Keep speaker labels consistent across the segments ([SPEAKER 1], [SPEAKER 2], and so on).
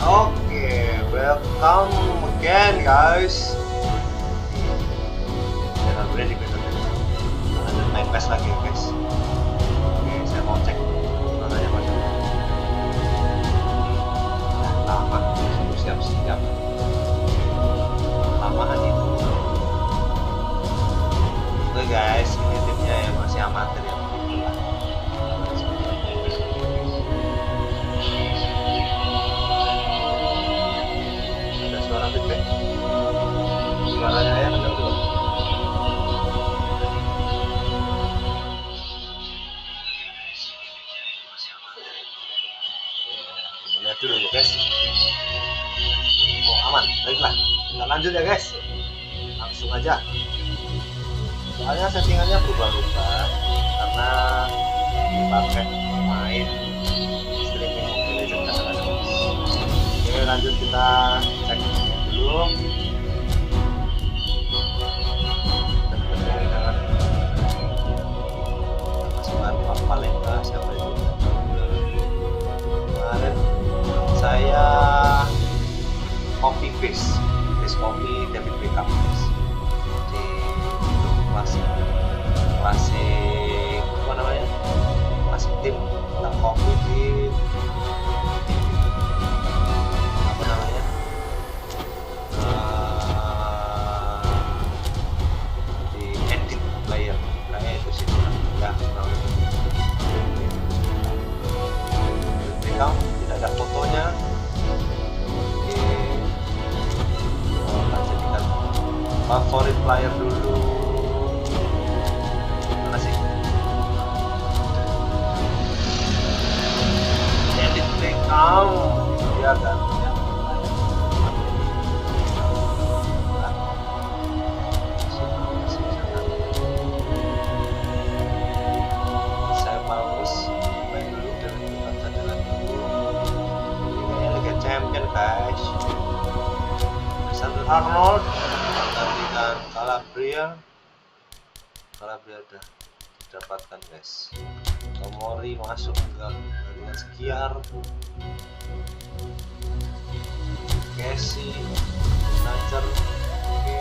[SPEAKER 1] Oke, welcome again guys. Channel gue di video ini. Ada main PES lagi guys. Oke, saya mau cek suaranya masuk. Lama, siap-siap. Lamaan itu. Oke guys, ini timnya yang masih amatir ya. Suaranya ya ada belum? Lihat dulu ya guys. Oh aman, baiklah. Kita lanjut ya guys. Langsung aja. Soalnya settingannya berubah-ubah karena dipakai main streaming Mobile Legends kadang-kadang. Oke lanjut kita cek dulu. Paling enggak siapa itu kemarin saya copy paste copy David Beckham di klasik apa namanya klasik tim kita copy di apa namanya di edit player kayaknya itu sih enggak tidak ada fotonya. Oke, kita jadikan favorit player dulu. Mana sih? Edit Beckham, dia kan. Guys, Alexander Arnold menggantikan Calabria udah didapatkan guys. Tomori masuk ke dengan Skiar, Casey, Nacer. Oke,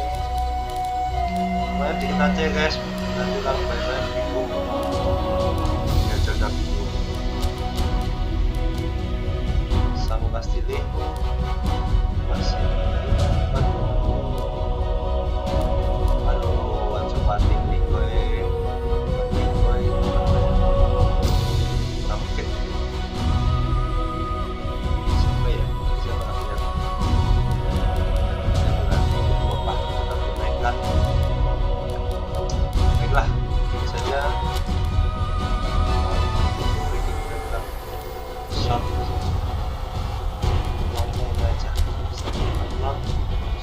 [SPEAKER 1] main dikit aja guys. Nanti kalau main bingung ya coba bingung. Samu Castile masih aduh coba tinggi gue mungkin siapa ya siapa namanya bapak kita mainkan baiklah ini saja shot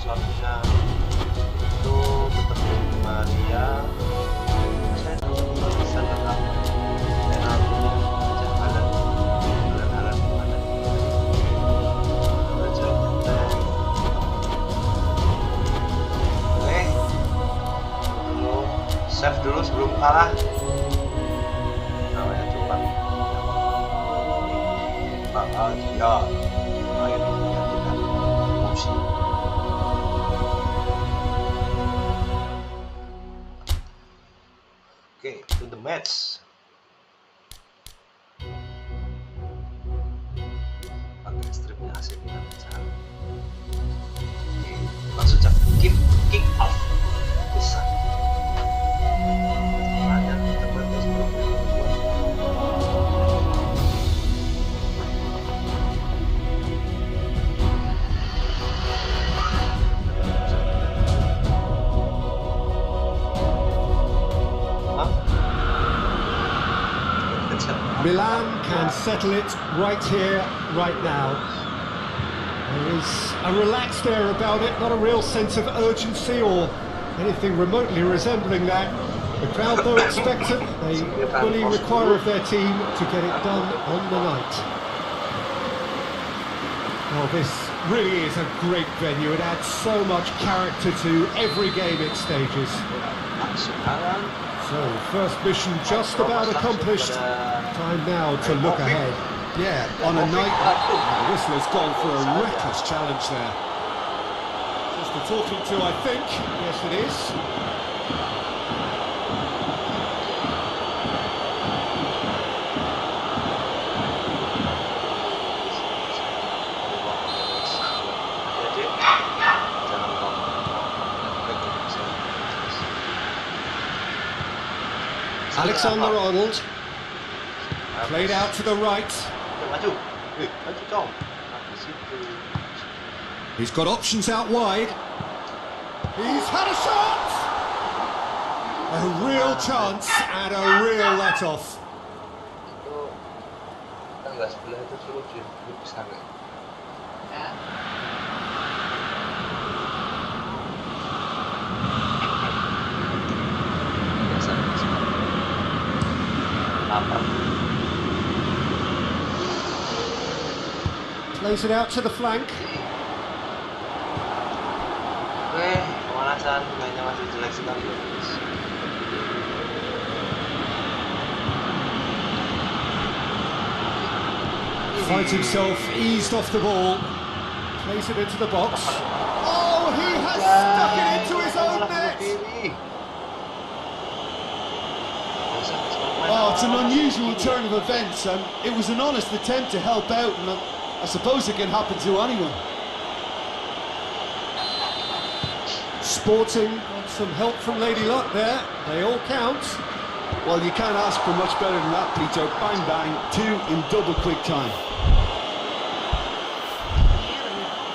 [SPEAKER 1] shotnya itu seperti Maria saya bisa tetap penaltinya ada oke dulu save dulu sebelum kalah namanya coba bakal dia main dengan emosi. Okay, to the match. Pakai stripnya asik kita bicara. Oke, langsung saja kick off. Bisa. Ada tempat yang sebelum
[SPEAKER 2] Milan can settle it right here, right now. There is a relaxed air about it, not a real sense of urgency or anything remotely resembling that. The crowd, though expectant, they fully require of their team to get it done on the night. Well, this really is a great venue. It adds so much character to every game it stages. So, first mission just about accomplished. Time now to look ahead. Yeah, on a night, the whistler's gone for a reckless challenge there. Just the talking to, I think. Yes, it is. Alexander-Arnold. Played out to the right.
[SPEAKER 1] Maju, maju dong. Di situ.
[SPEAKER 2] He's got options out wide. He's had a shot! A real chance and a real let-off.
[SPEAKER 1] Itu tangga sebelah itu suruh dia bisa nggak? Biasa. Lapar.
[SPEAKER 2] Plays it out to the flank.
[SPEAKER 1] Oke, pemanasan mainnya masih jelek sekali ya guys.
[SPEAKER 2] Finds himself eased off the ball. Plays it into the box. Oh, he has stuck it into his own net!
[SPEAKER 3] Oh, it's an unusual turn of events, and it was an honest attempt to help out, and I suppose it can happen to anyone.
[SPEAKER 2] Sporting got some help from Lady Luck there. They all count.
[SPEAKER 3] Well, you can't ask for much better than that, Peter. Bang, bang, two in double quick time.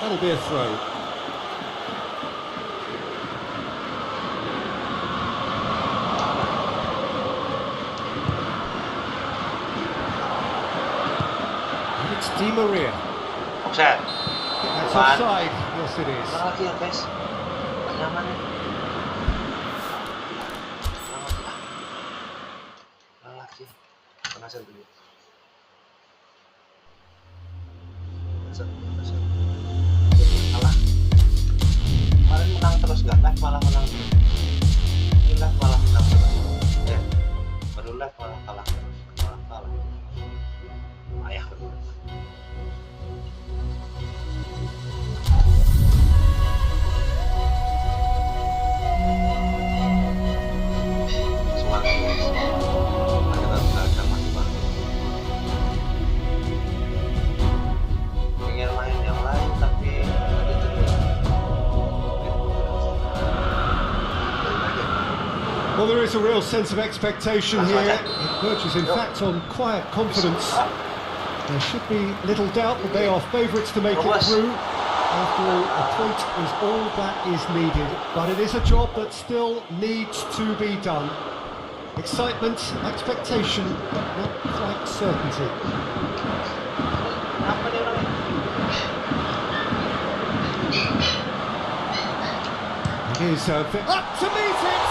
[SPEAKER 2] That'll be a throw. And it's Di Maria.
[SPEAKER 1] Offside.
[SPEAKER 2] That's offside. Yes, it is.
[SPEAKER 1] Ulang lagi ya guys. Nggak nyaman nih. Ulang lagi. Panasan dulu. Panasan. Kalah. Kemarin menang terus nggak live malah menang. Ini live malah menang terus. Baru live malah kalah terus. Malah kalah. Ayah bener. Semangat guys. Kita belajar masih baru. Pengen main yang lain tapi ada
[SPEAKER 2] Well, there is a real sense of expectation here. It verges, in fact, on quiet confidence. There should be little doubt that they are favourites to make it through. After all, a point is all that is needed, but it is a job that still needs to be done. Excitement, expectation, but not quite certainty.
[SPEAKER 1] Apa dia orangnya?
[SPEAKER 2] It is up to meet it!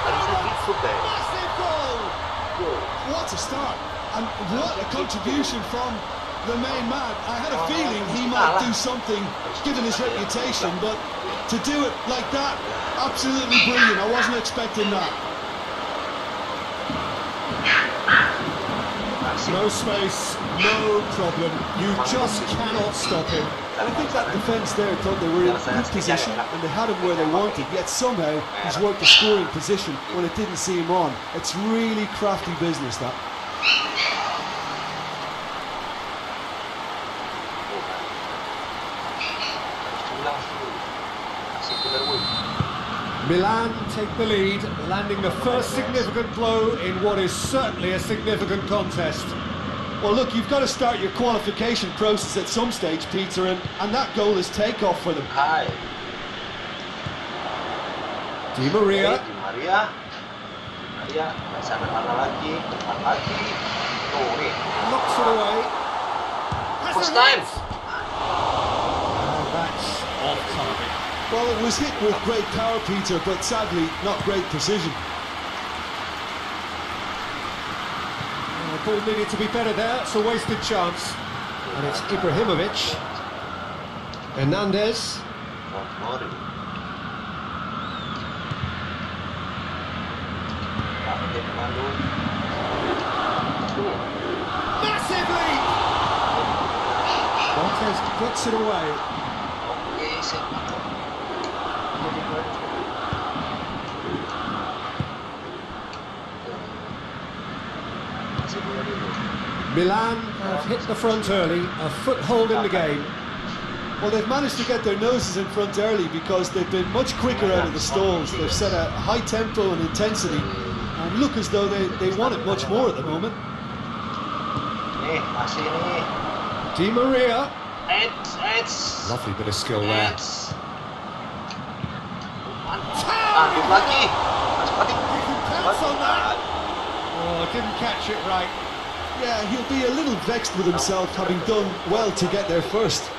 [SPEAKER 1] Harusnya gitu guys.
[SPEAKER 3] Massive goal! What a start! And what a contribution from the main man. I had a feeling he might do something, given his reputation, but to do it like that, absolutely brilliant. I wasn't expecting that.
[SPEAKER 2] No space, no problem. You just cannot stop him.
[SPEAKER 3] I think that defence there thought they were in good position and they had him where they wanted, yet somehow he's worked the scoring position when it didn't see him on. It's really crafty business, that.
[SPEAKER 2] Milan take the lead, landing the first significant blow in what is certainly a significant contest.
[SPEAKER 3] Well, look, you've got to start your qualification process at some stage, Peter, and that goal is takeoff for them.
[SPEAKER 1] Hai.
[SPEAKER 2] Di Maria.
[SPEAKER 1] Di Maria. Sana lagi, depan lagi. Tuh nih.
[SPEAKER 2] Knocks it away.
[SPEAKER 1] First time.
[SPEAKER 2] And that's off target.
[SPEAKER 3] Well, it was hit with great power, Peter, but sadly, not great precision.
[SPEAKER 2] The ball needed to be better there, it's a wasted chance. And it's Ibrahimovic. Hernandez. Massive lead! Marquez puts it away.
[SPEAKER 1] Oke, Sepak.
[SPEAKER 2] Milan have hit the front early, a foothold in the game.
[SPEAKER 3] Well, they've managed to get their noses in front early because they've been much quicker out of the stalls. They've set a high tempo and intensity and look as though they want it much more at the moment.
[SPEAKER 1] Nih, masih nih.
[SPEAKER 2] Di Maria.
[SPEAKER 1] Edge.
[SPEAKER 2] Lovely bit of skill there.
[SPEAKER 1] Lanjut lagi.
[SPEAKER 2] Pounce on that. Oh, didn't catch it right.
[SPEAKER 3] Yeah, he'll be a little vexed with himself having done well to get there first.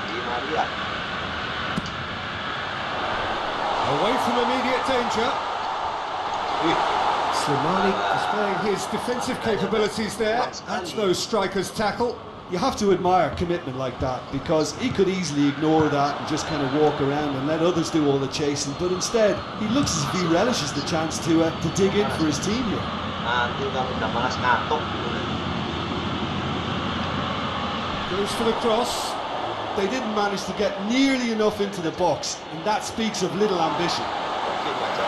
[SPEAKER 1] Di Maria.
[SPEAKER 2] Away from immediate danger. Slimani displaying his defensive capabilities there. That's no striker's tackle.
[SPEAKER 3] You have to admire commitment like that because he could easily ignore that and just kind of walk around and let others do all the chasing, but instead he looks as if he relishes the chance to dig in for his team here.
[SPEAKER 1] Nanti kamu udah malas ngantuk.
[SPEAKER 2] Goes for the cross.
[SPEAKER 3] They didn't manage to get nearly enough into the box, and that speaks of little ambition.
[SPEAKER 1] Oke, baca.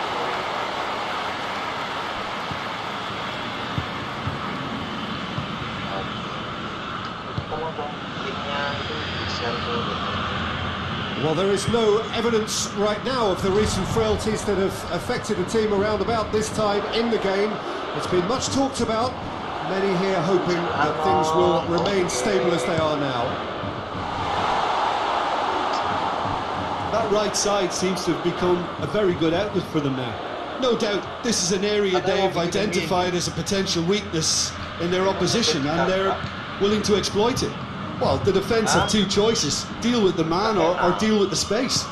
[SPEAKER 1] Tolong dong, linknya itu di-share ke.
[SPEAKER 2] Well, there is no evidence right now of the recent frailties that have affected the team around about this time in the game. It's been much talked about. Many here hoping that things will remain stable as they are now.
[SPEAKER 3] That right side seems to have become a very good outlet for them now. No doubt this is an area they've identified as a potential weakness in their opposition and they're willing to exploit it. Well, the defence have two choices, deal with the man or deal with the space.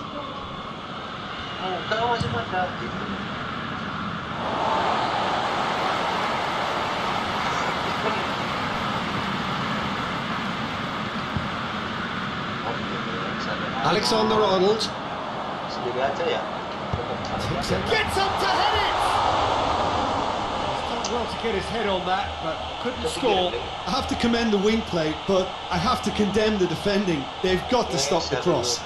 [SPEAKER 1] Kau masih pada gitu.
[SPEAKER 2] Alexander-Arnold
[SPEAKER 1] Sendiri aja ya.
[SPEAKER 2] gets up to head it. He's done well to get his head on that, but couldn't score.
[SPEAKER 3] I have to commend the wing play, but I have to condemn the defending. They've got to stop the cross.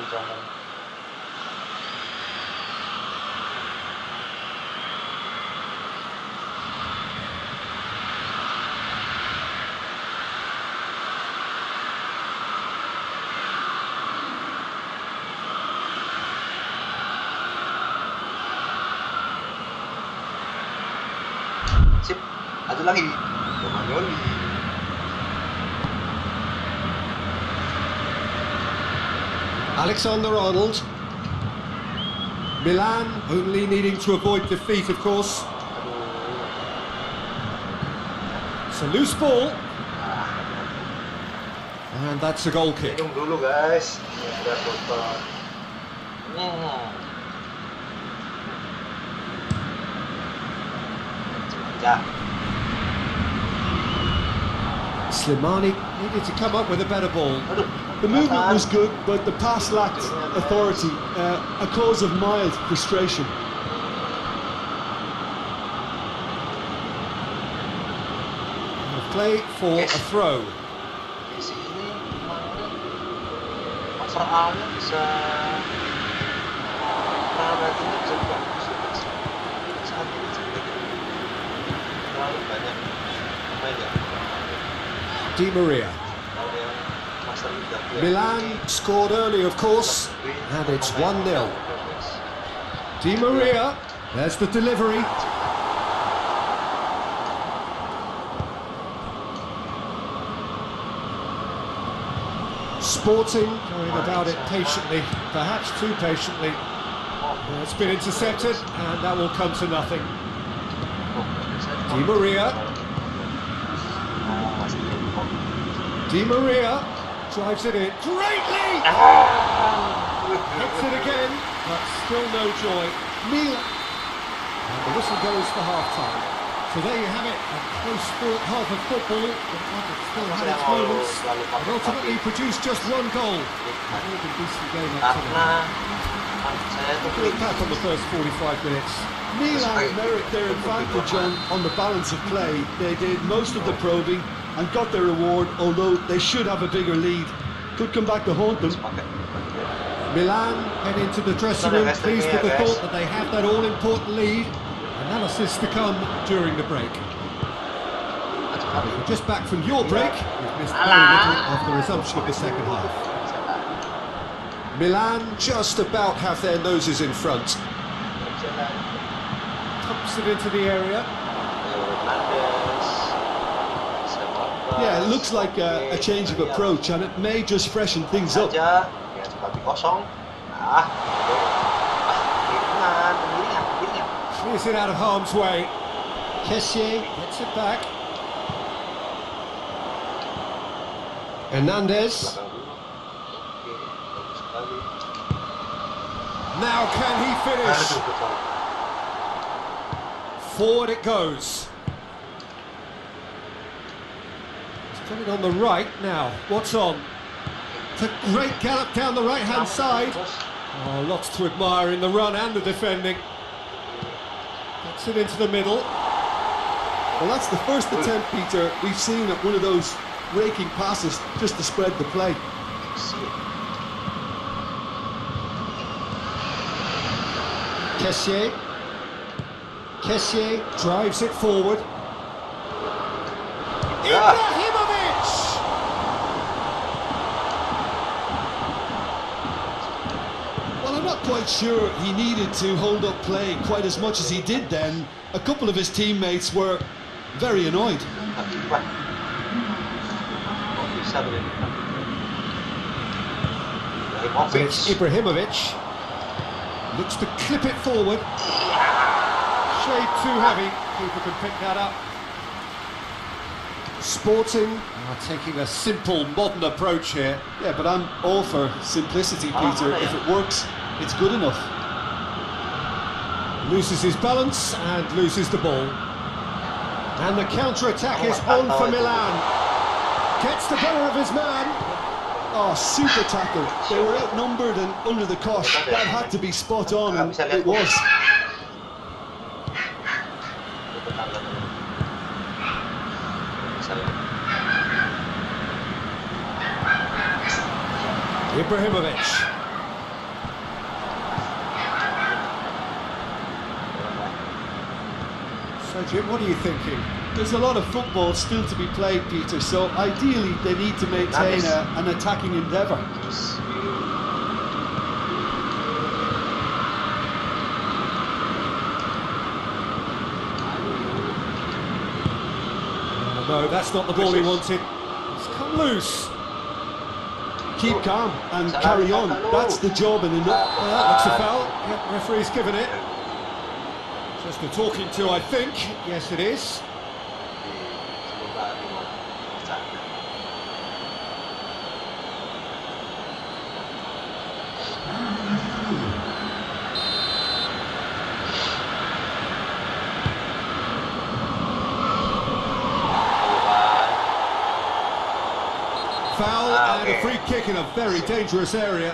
[SPEAKER 1] Komen. Sip, satu lagi. Romagnoli.
[SPEAKER 2] Alexander-Arnold. Milan only needing to avoid defeat, of course. It's a loose ball. And that's a goal kick.
[SPEAKER 1] Minum dulu guys. Udah total.
[SPEAKER 2] Slimani needed to come up with a better ball.
[SPEAKER 3] The movement was good, but the pass lacked authority, a cause of mild frustration.
[SPEAKER 2] Play for a throw.
[SPEAKER 1] Di sini soalnya bisa parameternya bisa bagus saat ini terlalu banyak pemain ya.
[SPEAKER 2] Di Maria. Milan scored early, of course, and it's 1-0. Di Maria, there's the delivery. Sporting going about it patiently, perhaps too patiently. It's been intercepted, and that will come to nothing. Di Maria. Di Maria drives it in. Great lead! Hits it again, but still no joy. Milan. And the whistle goes for half-time. So there you have it, a close-fought half of football, but one that still had its moments, and ultimately produced just one goal. A more than decent game up to now. Look back on the first 45 minutes.
[SPEAKER 3] Milan merit their advantage on the balance of play. They did most of the probing and got their reward, although they should have a bigger lead. Could come back to haunt them.
[SPEAKER 2] Milan head into the dressing room, pleased with the thought that they have that all-important lead. Analysis to come during the break. We're just back from your break. We've missed very little of the resumption of the second half. Milan just about have their noses in front. Pumps it into the area.
[SPEAKER 3] Yeah, it looks like a change of approach, and it may just freshen things up.
[SPEAKER 2] Clears it out of harm's way. Kessié gets it back. Hernandez. Now can he finish? Forward it goes. He's got it on the right now. What's on? It's a great gallop down the right-hand side. Oh, lots to admire in the run and the defending. Gets it into the middle.
[SPEAKER 3] Well, that's the first attempt, Peter, we've seen at one of those raking passes just to spread the play.
[SPEAKER 2] Kessié. Kessié drives it forward. Ibrahimovic!
[SPEAKER 3] Well, I'm not quite sure he needed to hold up play quite as much as he did then. A couple of his teammates were very annoyed.
[SPEAKER 2] It's Ibrahimovic. Looks to clip it forward. Shade too heavy. Keeper can pick that up. Sporting are taking a simple, modern approach here.
[SPEAKER 3] Yeah, but I'm all for simplicity, Peter. If it works, it's good enough.
[SPEAKER 2] Loses his balance and loses the ball. And the counter-attack is on for Milan. Gets the better of his man.
[SPEAKER 3] Oh, super tackle. They were outnumbered and under the cosh. That had to be spot on, and it was.
[SPEAKER 2] Ibrahimovic. So Jim, what are you thinking?
[SPEAKER 3] There's a lot of football still to be played, Peter, so ideally they need to maintain an attacking endeavour.
[SPEAKER 2] No, that's not the ball he wanted. It's come loose.
[SPEAKER 3] Keep calm and carry on. That's the job in a nutshell.
[SPEAKER 2] That looks a foul. Yep, referee's given it. Just a talking to, I think. Yes, it is. Foul and a free kick in a very dangerous area.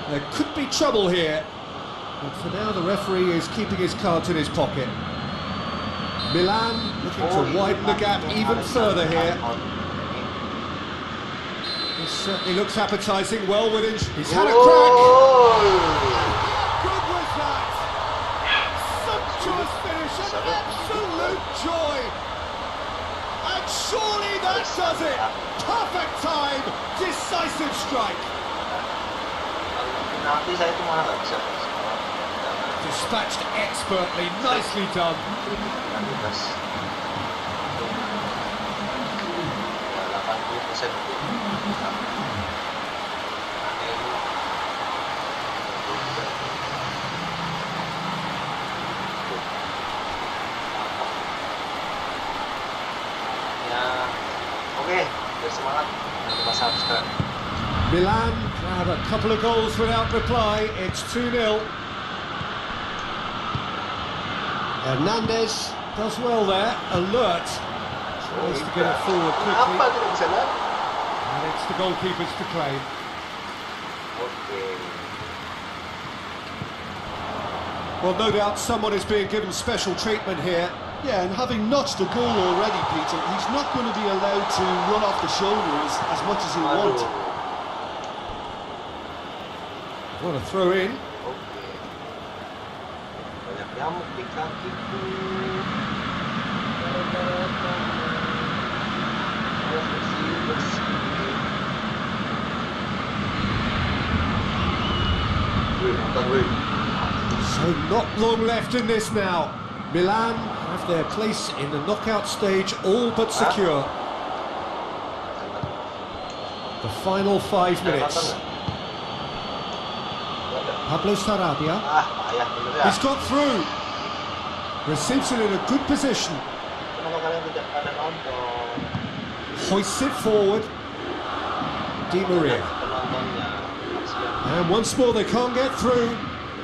[SPEAKER 2] There could be trouble here. But for now, the referee is keeping his cards in his pocket. Milan looking to widen the gap even further here. This certainly looks appetising, well within... He's had a crack! How good was that? Sumptuous finish, an absolute joy! And surely that does it! Perfect time, decisive strike! Dispatched expertly, nicely done.
[SPEAKER 1] biar semangat nanti masa sekarang.
[SPEAKER 2] Milan have a couple of goals without reply. It's 2-0. Hernandez does well there, alert. Tries to get it forward quickly.
[SPEAKER 1] Apa tidak bisa lari?
[SPEAKER 2] And it's the goalkeepers to claim.
[SPEAKER 1] Oke.
[SPEAKER 2] Well, no doubt someone is being given special treatment here.
[SPEAKER 3] Yeah, and having notched a goal already, Peter, he's not going to be allowed to run off the shoulders as much as he
[SPEAKER 1] Aduh.
[SPEAKER 3] wants.
[SPEAKER 2] What a throw in.
[SPEAKER 1] Oke. Banyak nyamuk di kakiku. Harus bersih. Wih, nonton wih.
[SPEAKER 2] So not long left in this now. Milan have their place in the knockout stage all but secure. The final 5 minutes. Pablo Sarabia.
[SPEAKER 1] Payah bener ya.
[SPEAKER 2] He's got through. Receives it in a good position.
[SPEAKER 1] Kenapa kalian tidak pada nonton?
[SPEAKER 2] Hoists it forward. Di Maria.
[SPEAKER 1] Penontonnya. Kasihan.
[SPEAKER 2] And once more they can't get through.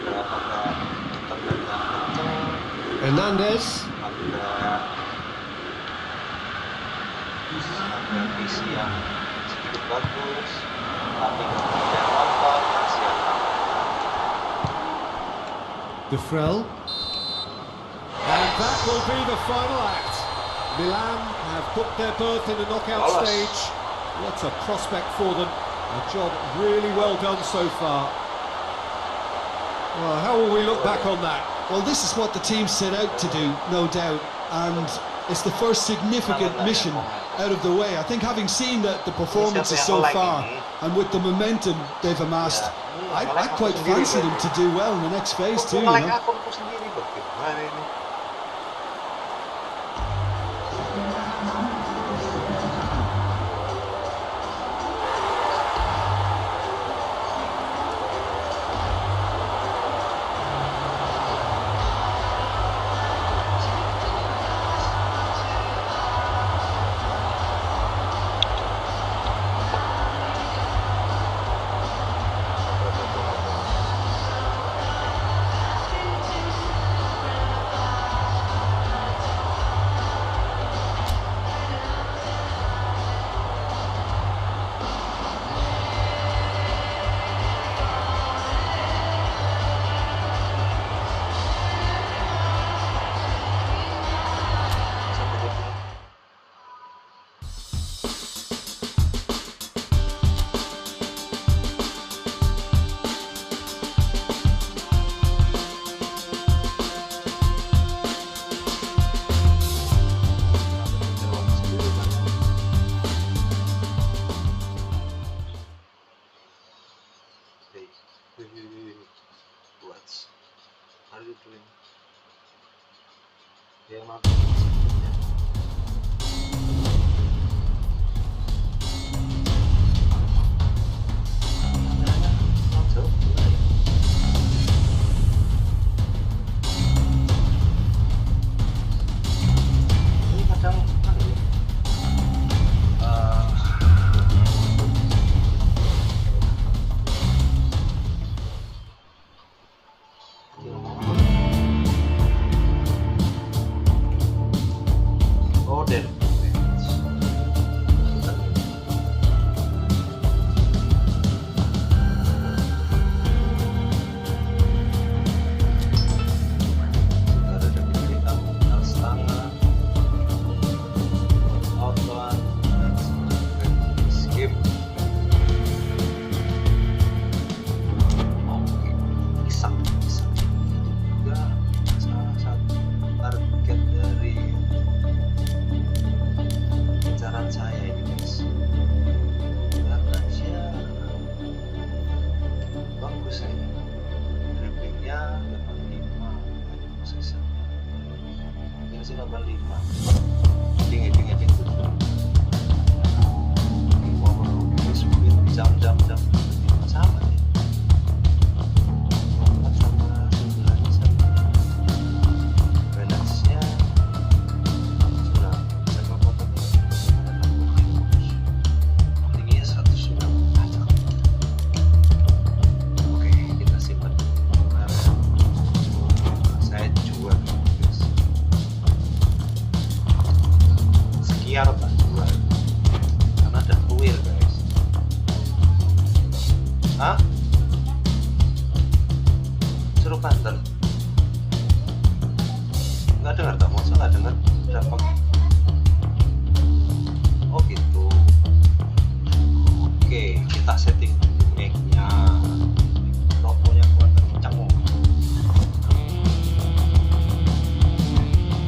[SPEAKER 1] Udah pakai internetnya kenceng.
[SPEAKER 2] Hernandez.
[SPEAKER 1] Ada visi yang sedikit bagus. Tapi kalau tidak nonton, kasihan.
[SPEAKER 2] Defrel. And that will be the final act. Milan have booked their berth in the knockout
[SPEAKER 1] Lolos.
[SPEAKER 2] stage. What a prospect for them. A job really well done so far. Well, how will we look back on that?
[SPEAKER 3] Well, this is what the team set out to do, no doubt, and it's the first significant mission out of the way. I think having seen the performances so far, and with the momentum they've amassed, I'd quite fancy them to do well in the next phase too, you
[SPEAKER 1] Like
[SPEAKER 3] know?
[SPEAKER 1] akunku sendiri kok. Gimana ini? What are you doing? Yang nonton sebenarnya. Ini kadang sih 85 jam sama ya 4 sama 9 sama balance-nya sudah saya potongnya ada 60 nggak dengar berapa. Oh gitu. Oke, kita setting mic-nya. Mikrofonnya kuat kencang.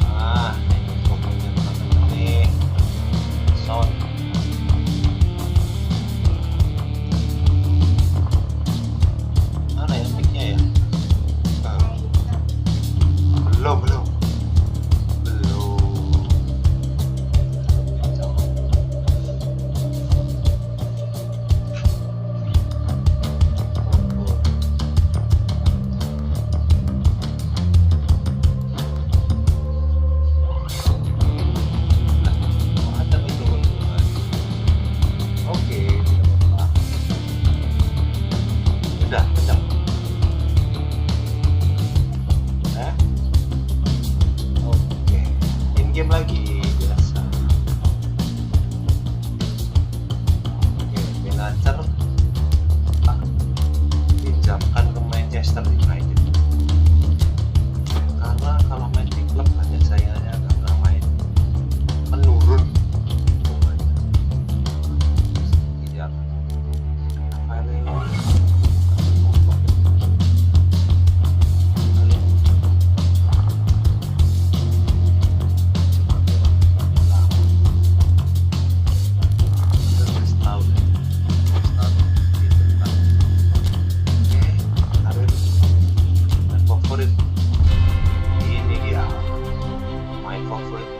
[SPEAKER 1] Nah, mikrofonnya kuat kencang nih. Sound. Mana ya mic-nya ya? Belum. Game lagi biasa. Oke, manajer pinjamkan ke Manchester United karena kalau main di klub banyak sayangnya nggak main, menurun pemainnya. Tidak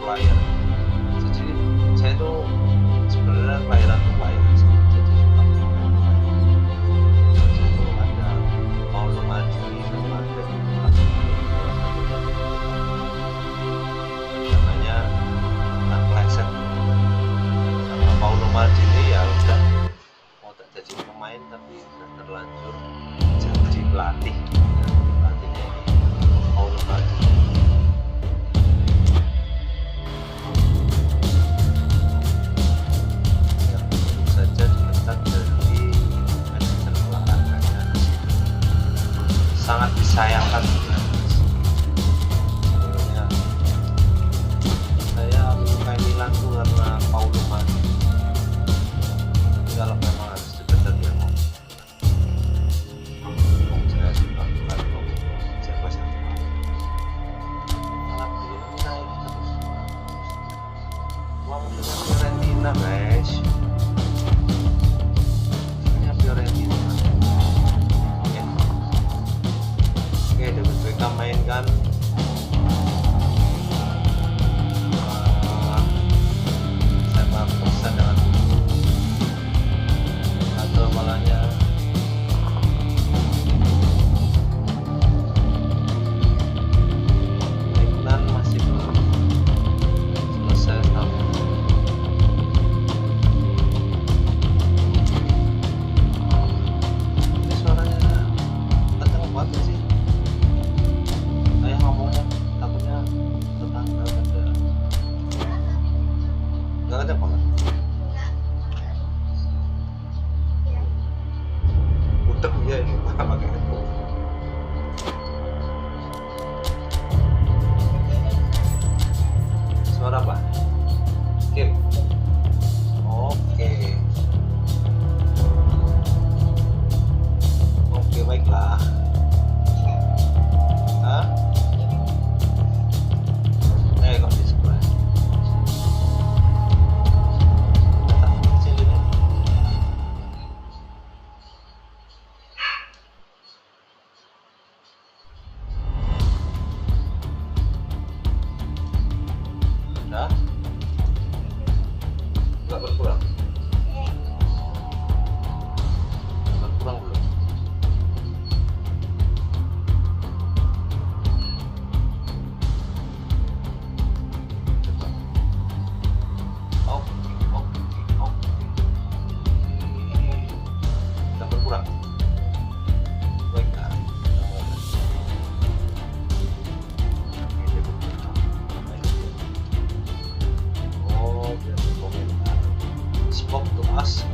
[SPEAKER 1] player. Jadi saya tuh sebenarnya kelahiran Dubai, jadi suka main. Itu ada Paulo Maldini sama ada namanya Lanjot sama Paulo Maldini. Ya udah mau tak jadi pemain tapi sudah terlanjur jadi pelatih. Pelatihnya Paulo Maldini. Sangat disayangkan sebenarnya. Saya menyukai Milan tuh karena Paulo Maldini. Kalau memang harus dikejar dia mau saya suka kalau siapa malah belum naik terus uang dengan Fiorentina guys, hanya Fiorentina. Oke, David Beckham mainkan sama pesan dengan atau malahnya England masih belum selesai sama. Ini suaranya kenceng banget sih. Saya ngomongnya takutnya tetangga ada nggak ada banget. Udah ya ini pakai headphone. Suara apa? Game. Oke, baiklah. Hah? Kok di sebelah sini nih. Udah? Nggak berkurang? Berkurang belum?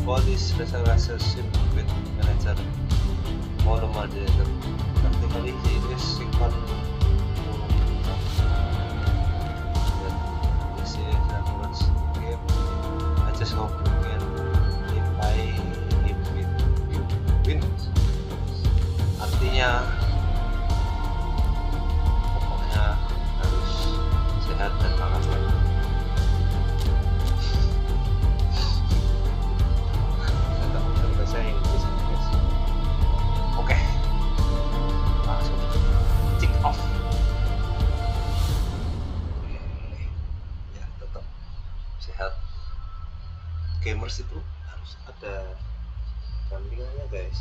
[SPEAKER 1] About this relationship with manager Paulo Maldini. Practically he is second sehat. Gamers itu harus ada bandingannya guys.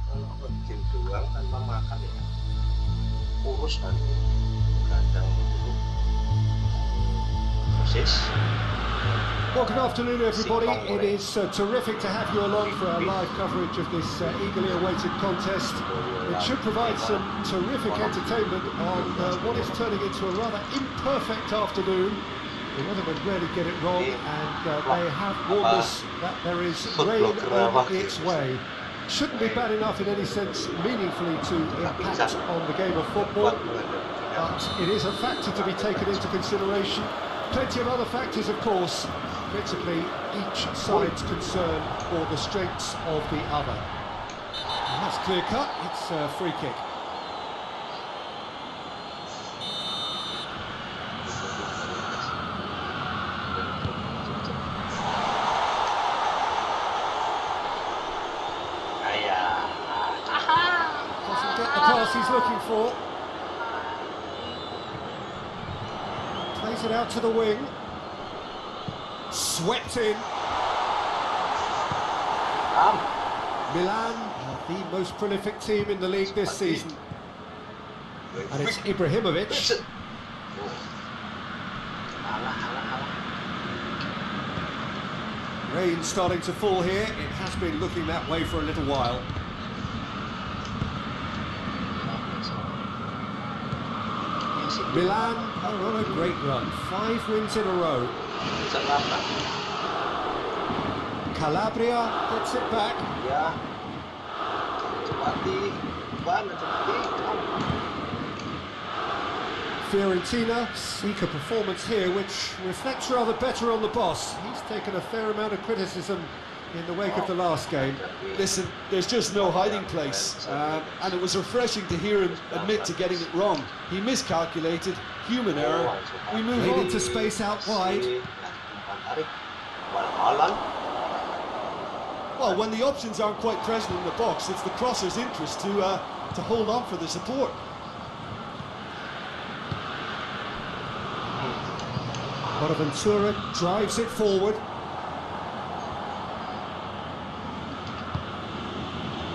[SPEAKER 1] Kalau nge-game doang tanpa makan ya kurus nanti, kadang dulu sosis.
[SPEAKER 2] Well, good afternoon, everybody. It is terrific to have you along for our live coverage of this eagerly awaited contest. It should provide some terrific entertainment on what is turning into a rather imperfect afternoon. The weathermen rarely get it wrong, and they have warned us that there is rain on its way. Shouldn't be bad enough in any sense meaningfully to impact on the game of football, but it is a factor to be taken into consideration. Plenty of other factors, of course, principally each side's concern for the strengths of the other. And that's clear cut, it's a free kick. Doesn't get the pass he's looking for. Plays it out to the wing. Swept in. Milan are the most prolific team in the league this season. And it's Ibrahimovic. Rain starting to fall here. It has been looking that way for a little while. Milan are on a great run. 5 wins in a row. Calabria gets it back. Fiorentina seek a performance here which reflects rather better on the boss. He's taken a fair amount of criticism in the wake of the last game.
[SPEAKER 3] Listen, there's just no hiding place, and it was refreshing to hear him admit to getting it wrong. He miscalculated, human error. We move
[SPEAKER 2] Played
[SPEAKER 3] on.
[SPEAKER 2] into space out wide.
[SPEAKER 3] Well, when the options aren't quite present in the box, it's the crosser's interest to hold on for the support.
[SPEAKER 2] Bonaventura drives it forward.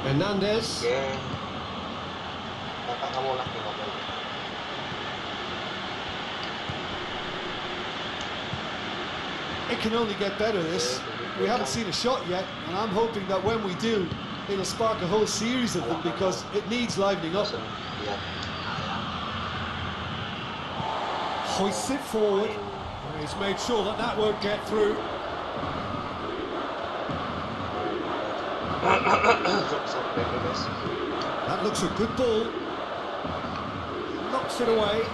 [SPEAKER 2] Hernandez.
[SPEAKER 3] It can only get better, this. We haven't seen a shot yet, and I'm hoping that when we do, it'll spark a whole series of them because it needs livening up.
[SPEAKER 2] Hoists it forward. He's made sure that that won't get through. That looks a good ball. Knocks it away.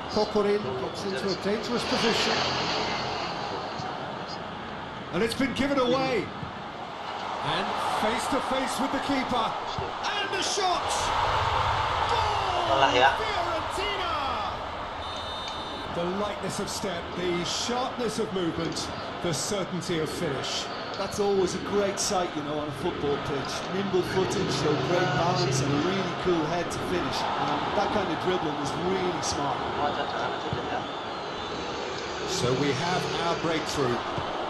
[SPEAKER 2] Kokorin gets into a dangerous position. And it's been given away. And face to face with the keeper. And the shot! Goal! Fiorentina! The lightness of step, the sharpness of movement, the certainty of finish.
[SPEAKER 3] That's always a great sight, you know, on a football pitch. Nimble footage, so great balance and a really cool head to finish. That kind of dribbling is really smart.
[SPEAKER 2] So we have our breakthrough.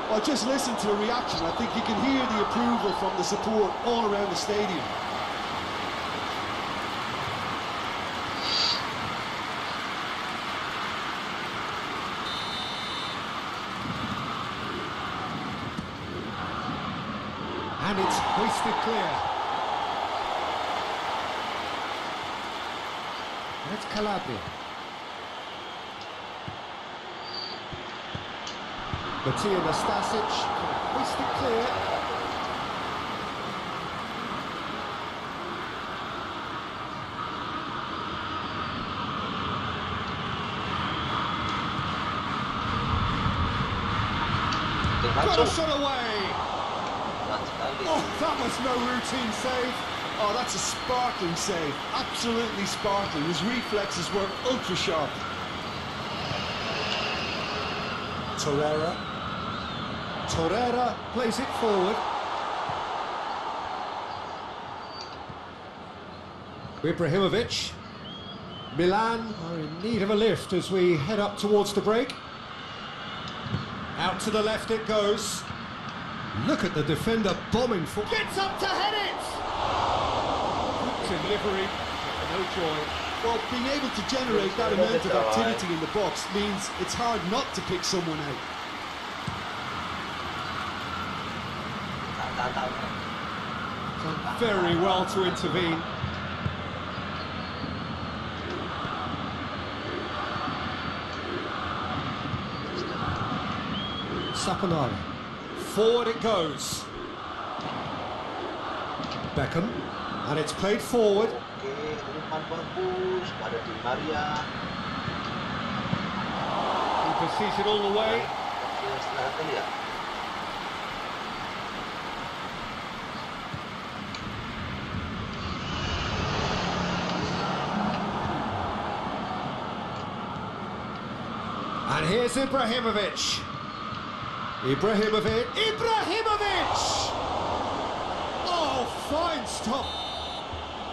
[SPEAKER 3] Well, just listen to the reaction. I think you can hear the approval from the support all around the stadium.
[SPEAKER 2] And it's hoisted clear. That's Calabria. Matija Nastasic, hoisted clear. Got a shot away. Oh, that was no routine save.
[SPEAKER 3] Oh, that's a sparkling save. Absolutely sparkling. His reflexes were ultra sharp.
[SPEAKER 2] Torreira. Torreira plays it forward. Ibrahimovic. Milan are in need of a lift as we head up towards the break. Out to the left it goes. Look at the defender bombing for... Gets up to head it! Good delivery, no joy.
[SPEAKER 3] Well, being able to generate that amount of activity in the box means it's hard not to pick someone out.
[SPEAKER 2] Done very well to intervene. Saponara. Forward it goes. Beckham. And it's played forward.
[SPEAKER 1] Oke, umpan bagus pada Di Maria.
[SPEAKER 2] Keeper sees it all the way.
[SPEAKER 1] Setengah kali ya.
[SPEAKER 2] And here's Ibrahimovic. Ibrahimovic! Oh, fine stop.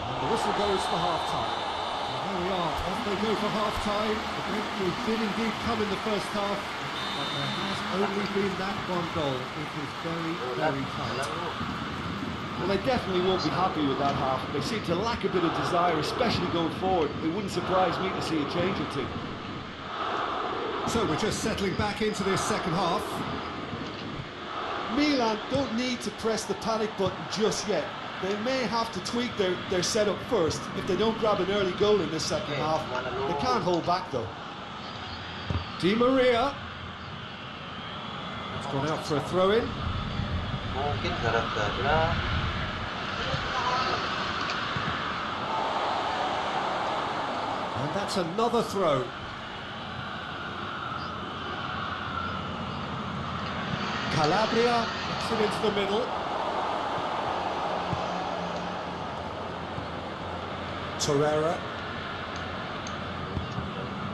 [SPEAKER 2] And the whistle goes for half-time. And there we are, off they go for half-time. The breakthrough did indeed come in the first half, but there has only been that one goal. It is very, very tight.
[SPEAKER 3] Well, they definitely won't be happy with that half. They seem to lack a bit of desire, especially going forward. It wouldn't surprise me to see a change or two.
[SPEAKER 2] So we're just settling back into this second half.
[SPEAKER 3] Milan don't need to press the panic button just yet. They may have to tweak their setup first. If they don't grab an early goal in this second half, they can't hold back though.
[SPEAKER 2] Di Maria. It's gone out for a throw-in.
[SPEAKER 1] Mungkin gara-gara
[SPEAKER 2] And that's another throw. Calabria gets it into the middle. Torreira.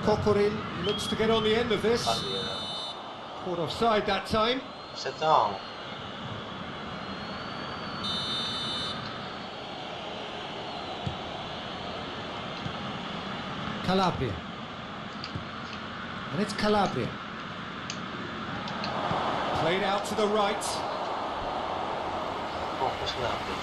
[SPEAKER 2] Kokorin looks to get on the end of this. Caught offside that time.
[SPEAKER 1] set dong.
[SPEAKER 2] Calabria. And it's Calabria. Played out to the right.
[SPEAKER 1] Fokus natin.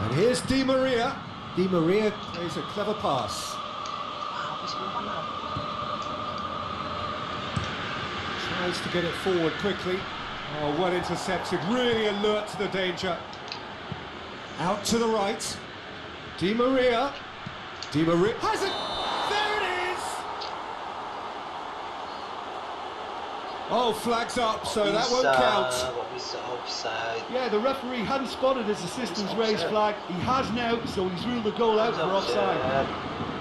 [SPEAKER 2] And here's Di Maria. Di Maria plays a clever pass. Tries to get it forward quickly. Oh, well intercepted, really alert to the danger. Out to the right. Di Maria. Di Maria has it! There it is! Oh, flags up, so that won't count.
[SPEAKER 1] Bisa offside.
[SPEAKER 3] Yeah, the referee hadn't spotted his assistant's raised flag. He has now, so he's ruled the goal out for offside.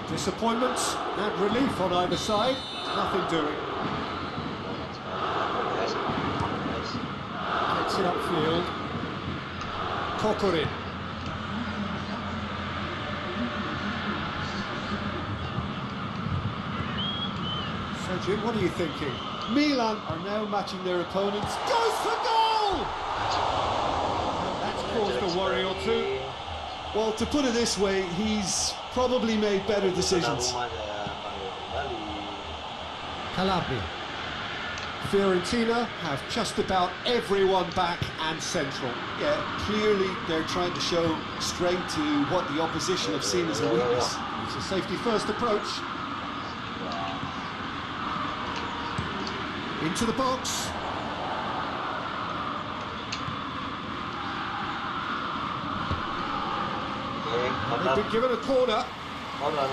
[SPEAKER 2] Disappointment and relief on either side. Nothing doing. Gets it upfield. Kokorin. So Jim, what are you thinking?
[SPEAKER 3] Milan are now matching their opponents. Goes for goal!
[SPEAKER 2] That's caused a worry or two.
[SPEAKER 3] Well, to put it this way, he's probably made better decisions.
[SPEAKER 2] Calabria. Fiorentina have just about everyone back and central.
[SPEAKER 3] Yeah, clearly they're trying to show strength to what the opposition have seen as a weakness.
[SPEAKER 2] It's a safety first approach. Into the box. They've been given a corner.
[SPEAKER 1] Corner.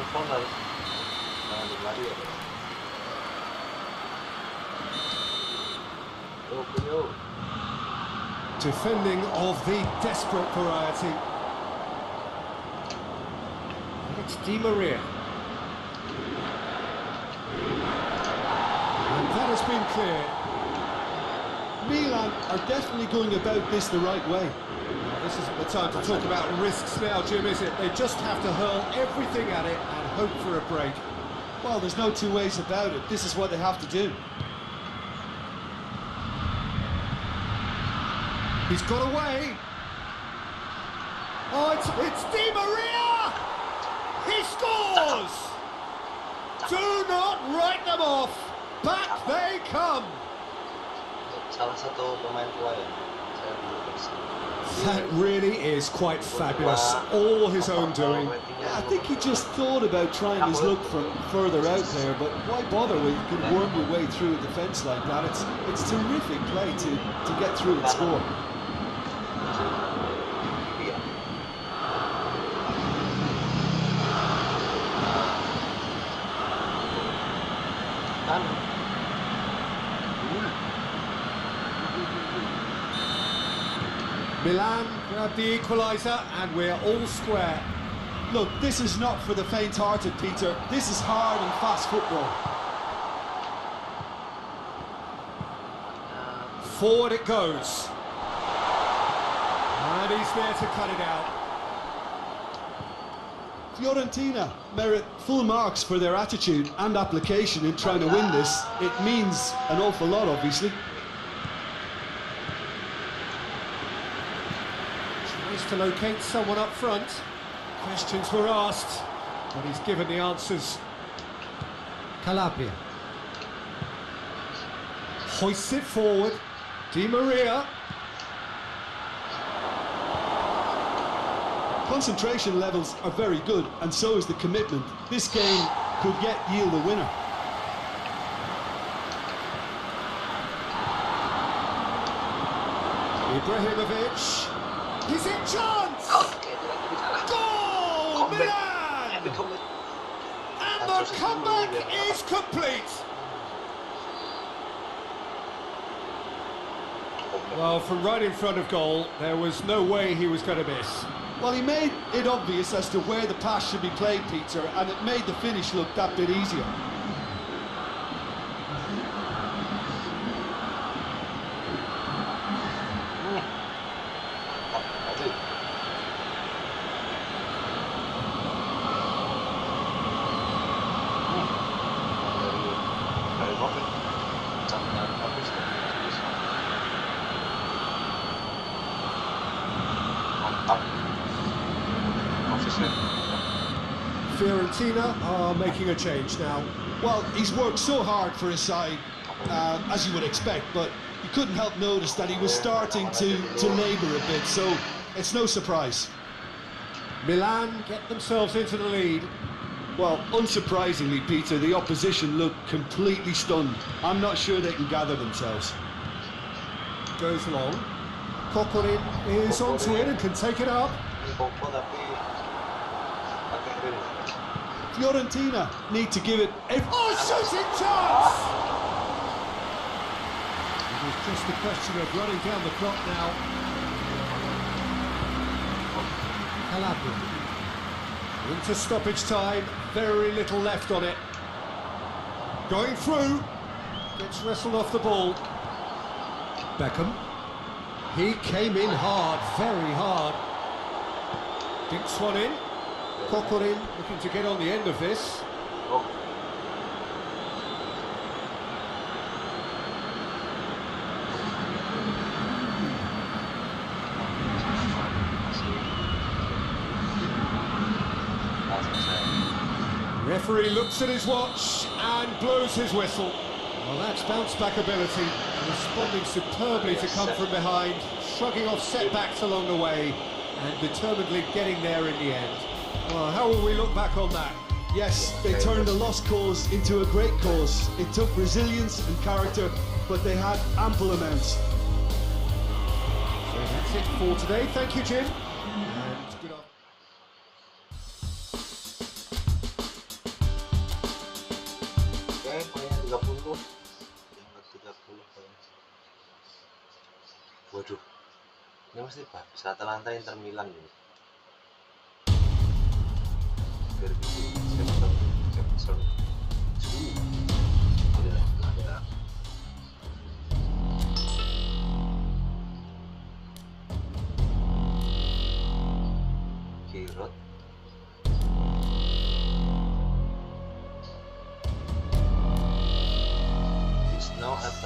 [SPEAKER 2] Defending of the desperate variety. It's Di Maria. And that has been clear.
[SPEAKER 3] Milan are definitely going about this the right way.
[SPEAKER 2] This isn't the time to talk about risks now, Jim, is it? They just have to hurl everything at it and hope for a break.
[SPEAKER 3] Well, there's no two ways about it. This is what they have to do.
[SPEAKER 2] He's got away. Oh, it's Di Maria! He scores! Do not write them off. Back they come.
[SPEAKER 1] Salah satu pemain tua ya. Saya belum bisa.
[SPEAKER 2] That really is quite fabulous. All his own doing.
[SPEAKER 3] Yeah, I think he just thought about trying his luck from further out there, but why bother when you can worm your way through a defence like that? It's terrific play to get through and score.
[SPEAKER 1] Iya. Kan.
[SPEAKER 2] Milan grab the equaliser and we're all square.
[SPEAKER 3] Look, this is not for the faint-hearted, Peter. This is hard and fast football.
[SPEAKER 2] Forward it goes. And he's there to cut it out.
[SPEAKER 3] Fiorentina merit full marks for their attitude and application in trying to win this. It means an awful lot, obviously.
[SPEAKER 2] Tries to locate someone up front. Questions were asked, but he's given the answers. Calabria. Hoists it forward. Di Maria.
[SPEAKER 3] Concentration levels are very good, and so is the commitment. This game could yet yield a winner.
[SPEAKER 2] Ibrahimovic. He's in chance!
[SPEAKER 1] Oke, itu lagi salah.
[SPEAKER 2] Goal! Milan!
[SPEAKER 1] Comeback.
[SPEAKER 2] And the comeback is complete! Well, from right in front of goal, there was no way he was going to miss.
[SPEAKER 3] Well, he made it obvious as to where the pass should be played, Peter, and it made the finish look that bit easier.
[SPEAKER 2] Fiorentina are making a change now.
[SPEAKER 3] Well, he's worked so hard for his side, as you would expect, but you couldn't help notice that he was starting to labour a bit, so it's no surprise.
[SPEAKER 2] Milan get themselves into the lead.
[SPEAKER 3] Well, unsurprisingly, Peter, the opposition look completely stunned. I'm not sure they can gather themselves.
[SPEAKER 2] Goes long. Kokorin is onto it and can take it up.
[SPEAKER 3] Fiorentina need to give it every...
[SPEAKER 2] Oh, shooting chance! It was just a question of running down the clock now. Calabria. Into stoppage time, very little left on it. Going through, gets wrestled off the ball. Beckham. He came in hard, very hard. Dinks one in. Kokorin looking to get on the end of this. Referee looks at his watch and blows his whistle. Well, that's bounce back ability, responding superbly to come from behind, shrugging off setbacks along the way, and determinedly getting there in the end. Well, how will we look back on that?
[SPEAKER 3] Yes, they turned a lost cause into a great cause. It took resilience and character, but they had ample amounts.
[SPEAKER 2] So that's it for today. Thank you, Jim. And good afternoon.
[SPEAKER 1] Oke, poinnya 30. Yang ke 30 kayaknya. Waduh. Ini mesti bagus. Atalanta Inter Milan ini.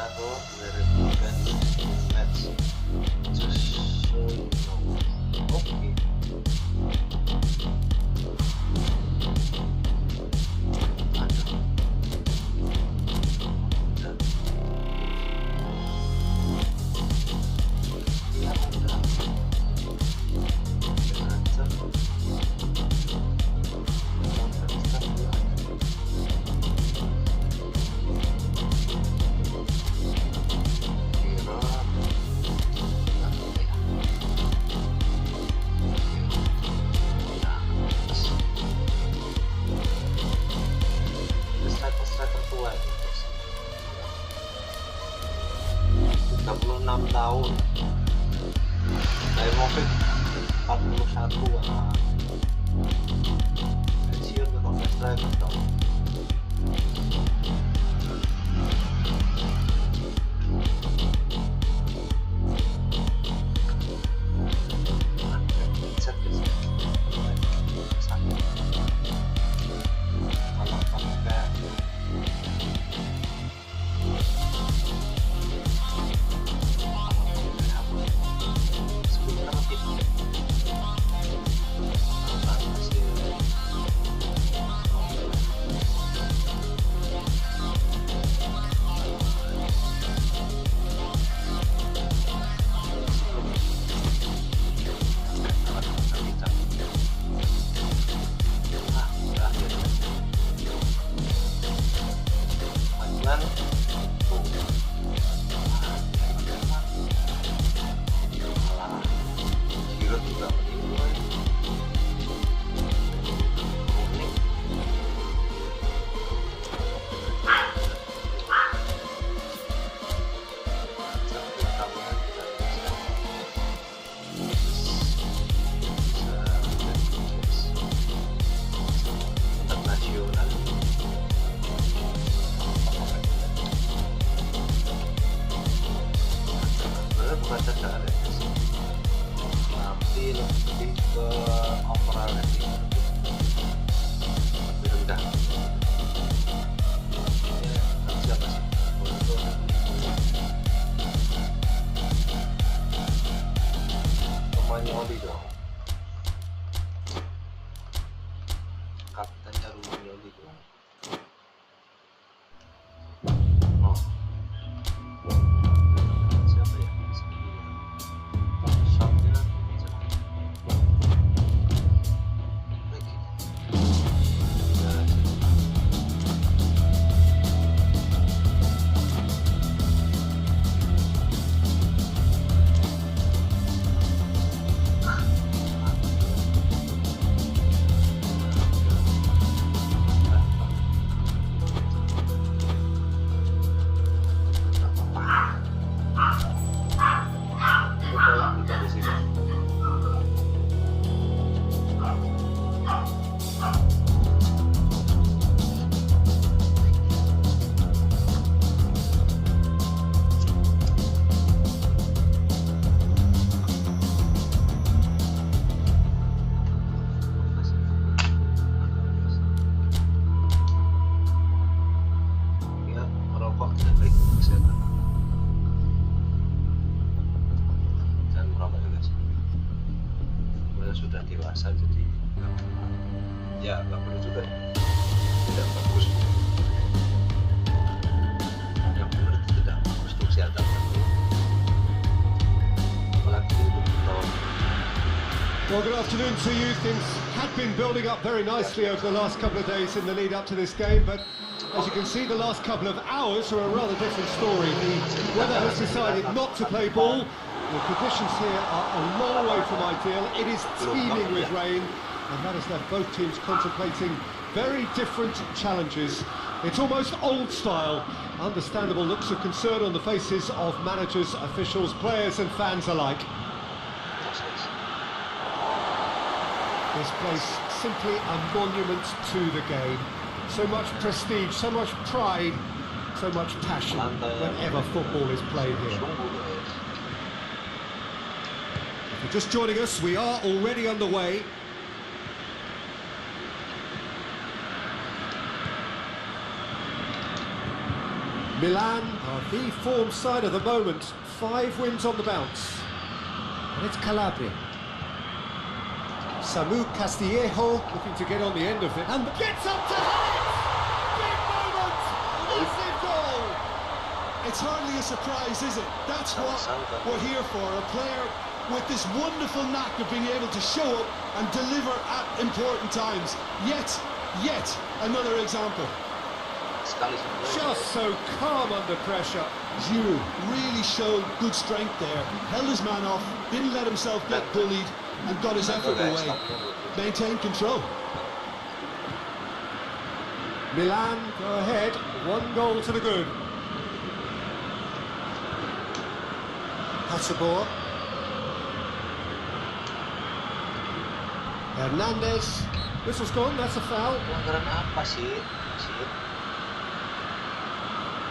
[SPEAKER 1] Ronaldo very defense match just so you know. Okay. Tahun Ibrahimovic 41 pensiun ke Robert Striker dong. Lebih ke overall rating lebih rendah. Siapa sih? Pemainnya Oli dong. Kaptennya Rumahnya Oli dong. Oh. Siapa ya? Shotnya sudah dewasa, jadi ya nggak perlu juga, tidak bagus, yang benar itu tidak bagus untuk kesehatan, apalagi untuk tahun.
[SPEAKER 2] Well, good afternoon to you. Things had been building up very nicely over the last couple of days in the lead up to this game, but as you can see, the last couple of hours are a rather different story. The weather has decided not to play ball. The conditions here are a long way from ideal. It is teeming with rain, and that has left both teams contemplating very different challenges. It's almost old style. Understandable looks of concern on the faces of managers, officials, players and fans alike. This place simply a monument to the game. So much prestige, so much pride, so much passion whenever football is played here. If you're just joining us, we are already underway. Milan The form side of the moment. 5 wins on the bounce. And it's Calabria. Samu Castillejo looking to get on the end of it. And gets up to hit! Big moment! Massive goal!
[SPEAKER 3] It's hardly a surprise, is it? That's what we're here for. A player with this wonderful knack of being able to show up and deliver at important times. Yet another example.
[SPEAKER 2] Just so calm under pressure.
[SPEAKER 3] Giroud really showed good strength there. Held his man off, didn't let himself get bullied, and got his effort away. Maintained control.
[SPEAKER 2] Milan go ahead, 1 goal to the good. Hasabor. Hernandez. Whistle's gone, that's a foul.
[SPEAKER 1] Pelanggaran apa sih?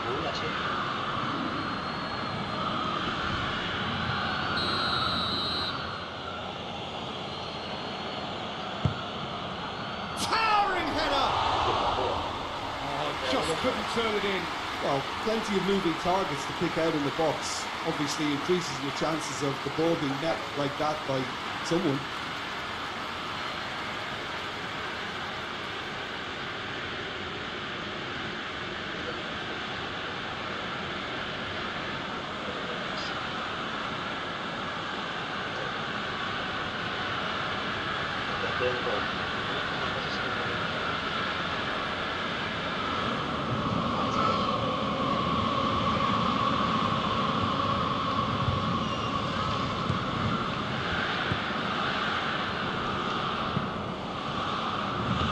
[SPEAKER 1] Bola sih.
[SPEAKER 2] Towering header! Just couldn't turn it in.
[SPEAKER 3] Well, plenty of moving targets to pick out in the box. Obviously increases your chances of the ball being met like that by someone.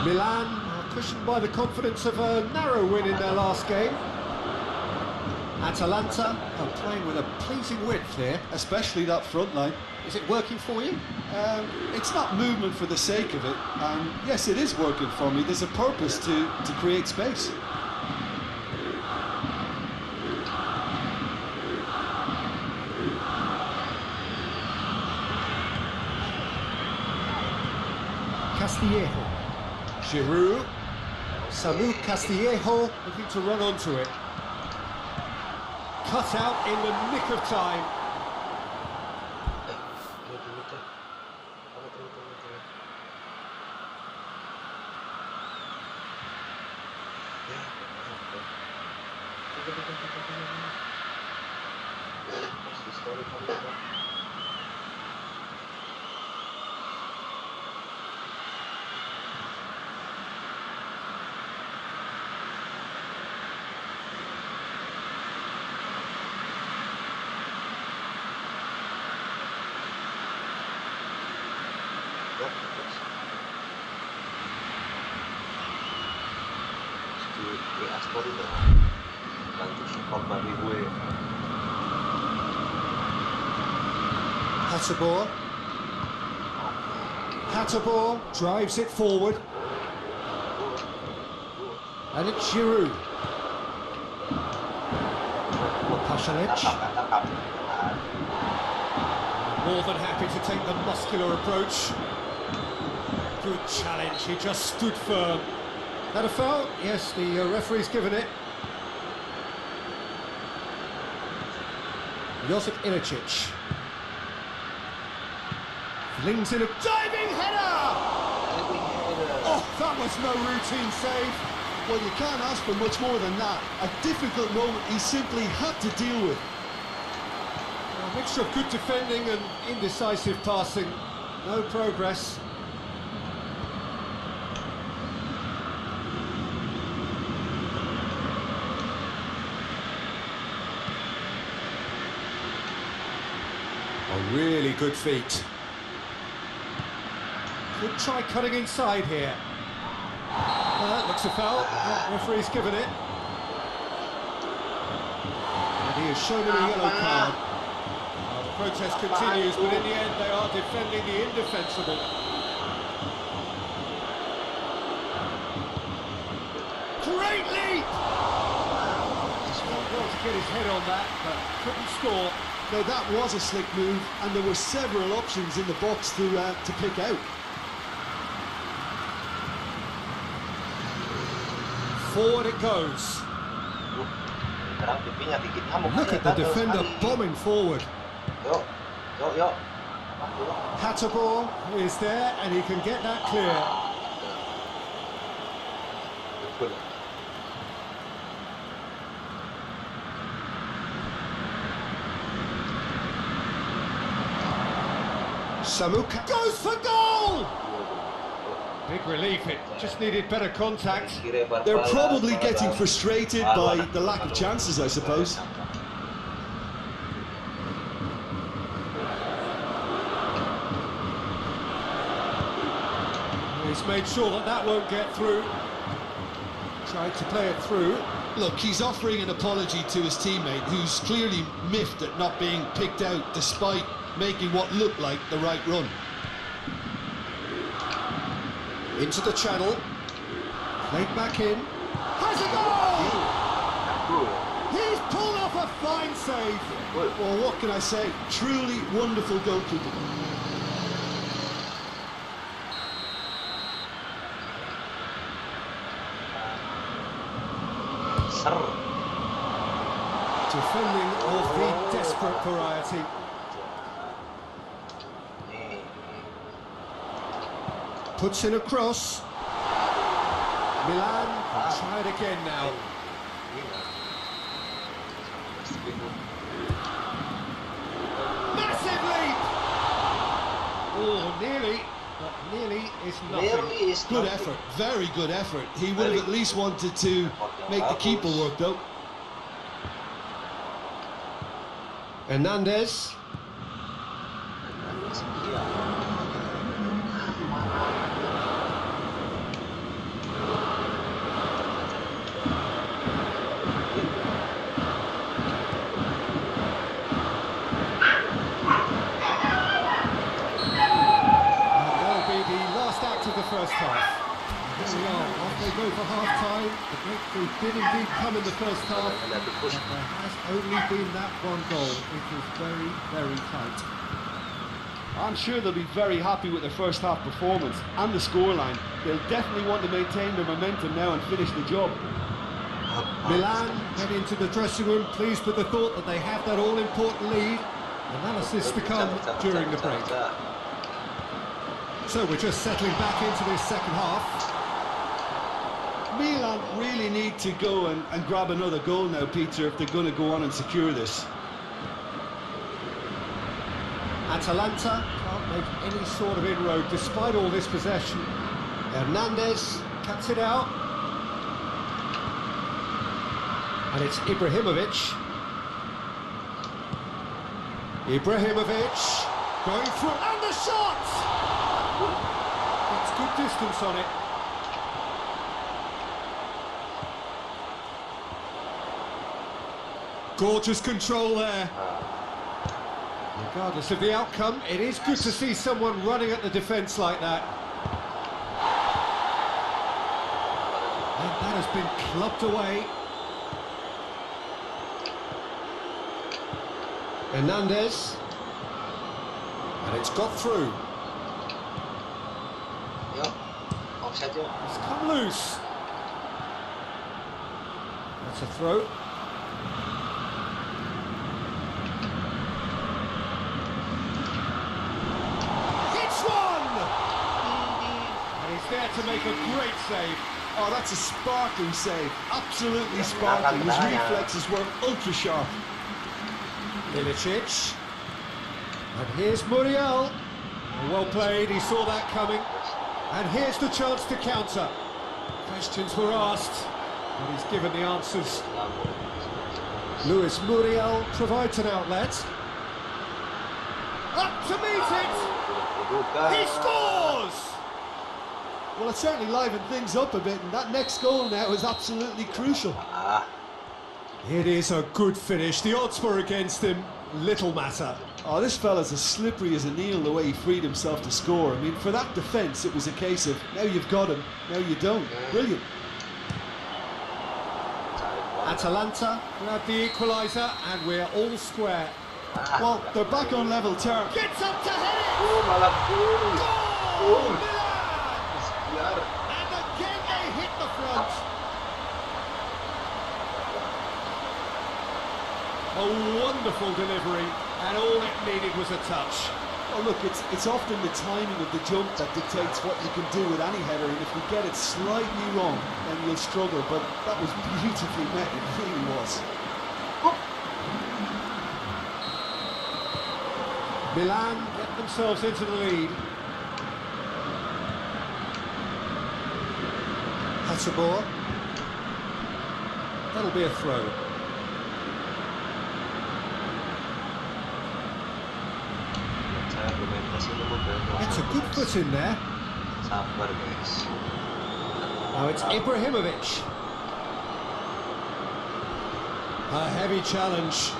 [SPEAKER 2] Milan are cushioned by the confidence of a narrow win in their last game. Atalanta are playing with a pleasing width here.
[SPEAKER 3] Especially that front line.
[SPEAKER 2] Is it working for you?
[SPEAKER 3] It's not movement for the sake of it. Yes, it is working for me. There's a purpose to create space.
[SPEAKER 2] Castillejo. Giroud. Samu Castillejo looking to run onto it. Cut out in the nick of time. Hatabor drives it forward. And it's Giroud. Pasalic. More than happy to take the muscular approach. Good challenge, he just stood firm. That a foul? Yes, the referee's given it. Josip Ilicic. Flings in a diving header! Oh, that was no routine save.
[SPEAKER 3] Well, you can't ask for much more than that. A difficult moment he simply had to deal with.
[SPEAKER 2] A mixture of good defending and indecisive passing. No progress. A really good feat. Could try cutting inside here. Looks a foul. Referee's given it. And he has shown him a yellow card. The protest continues, but in the end they are defending the indefensible. Great leap! Well to get his head on that, but couldn't score.
[SPEAKER 3] No, that was a slick move, and there were several options in the box to pick out.
[SPEAKER 2] Forward it goes.
[SPEAKER 1] Sekarang pipinya dikit nyamuk.
[SPEAKER 2] Look at the defender bombing forward.
[SPEAKER 1] Yuk, yuk, yuk.
[SPEAKER 2] Hatterbaugh is there and he can get that clear.
[SPEAKER 1] Betul.
[SPEAKER 2] Samuka goes for goal! Big relief, it just needed better contact.
[SPEAKER 3] They're probably getting frustrated by the lack of chances, I suppose.
[SPEAKER 2] He's made sure that that won't get through. Tried to play it through.
[SPEAKER 3] Look, he's offering an apology to his teammate, who's clearly miffed at not being picked out despite making what looked like the right run.
[SPEAKER 2] Into the channel. Played back in. Has a goal! He's pulled off a fine save.
[SPEAKER 3] Well, what can I say? Truly wonderful goalkeeping.
[SPEAKER 2] Defending of the desperate variety. Puts in a cross. Milan will try it again now. Massive leap! Oh, nearly, but nearly is nothing.
[SPEAKER 3] Good effort, very good effort. He would have at least wanted to make the keeper work, though.
[SPEAKER 2] Hernandez. First half. Here we are, off they go for half-time. The breakthrough did indeed come in the first half, but there has only been that one goal. It was very, very tight.
[SPEAKER 4] I'm sure they'll be very happy with their first half performance and the scoreline. They'll definitely want to maintain their momentum now and finish the job.
[SPEAKER 2] Milan head into the dressing room, pleased with the thought that they have that all-important lead. Analysis to come during the break. So we're just settling back into this second half.
[SPEAKER 3] Milan really need to go and grab another goal now, Peter, if they're going to go on and secure this.
[SPEAKER 2] Atalanta can't make any sort of inroad despite all this possession. Hernandez cuts it out. And it's Ibrahimovic. Ibrahimovic going through, and the shot! It's good distance on it. Gorgeous control there. Regardless of the outcome, it is good to see someone running at the defence like that. And that has been clubbed away. Hernandez. And it's got through. It's come loose. That's a throw. It's one! And he's there to make a great save.
[SPEAKER 3] Oh, that's a sparkling save. Absolutely sparkling. His reflexes were ultra sharp.
[SPEAKER 2] Ilicic. And here's Muriel. Well played, he saw that coming. And here's the chance to counter. Questions were asked, but he's given the answers. Luis Muriel provides an outlet. Up to meet it! He scores!
[SPEAKER 3] Well, it certainly livened things up a bit, and that next goal now is absolutely crucial.
[SPEAKER 2] It is a good finish. The odds were against him. Little matter.
[SPEAKER 3] Oh, this fella's as slippery as an eel the way he freed himself to score. I mean, for that defence, it was a case of, now you've got him, now you don't. Brilliant.
[SPEAKER 2] Atalanta grab the equaliser, and we're all square.
[SPEAKER 3] Well, they're back on level terms.
[SPEAKER 2] Gets up to head it! Goal! Milan! And again they hit the front. A wonderful delivery, and all it needed was a touch.
[SPEAKER 3] Well, look, it's often the timing of the jump that dictates what you can do with any header, and if you get it slightly wrong, then you'll struggle, but that was beautifully met, it really was.
[SPEAKER 2] Milan get themselves into the lead. Hatabor. That'll be a throw. It's a good foot in there.
[SPEAKER 1] Sabar guys.
[SPEAKER 2] Now it's Ibrahimovic. A heavy challenge.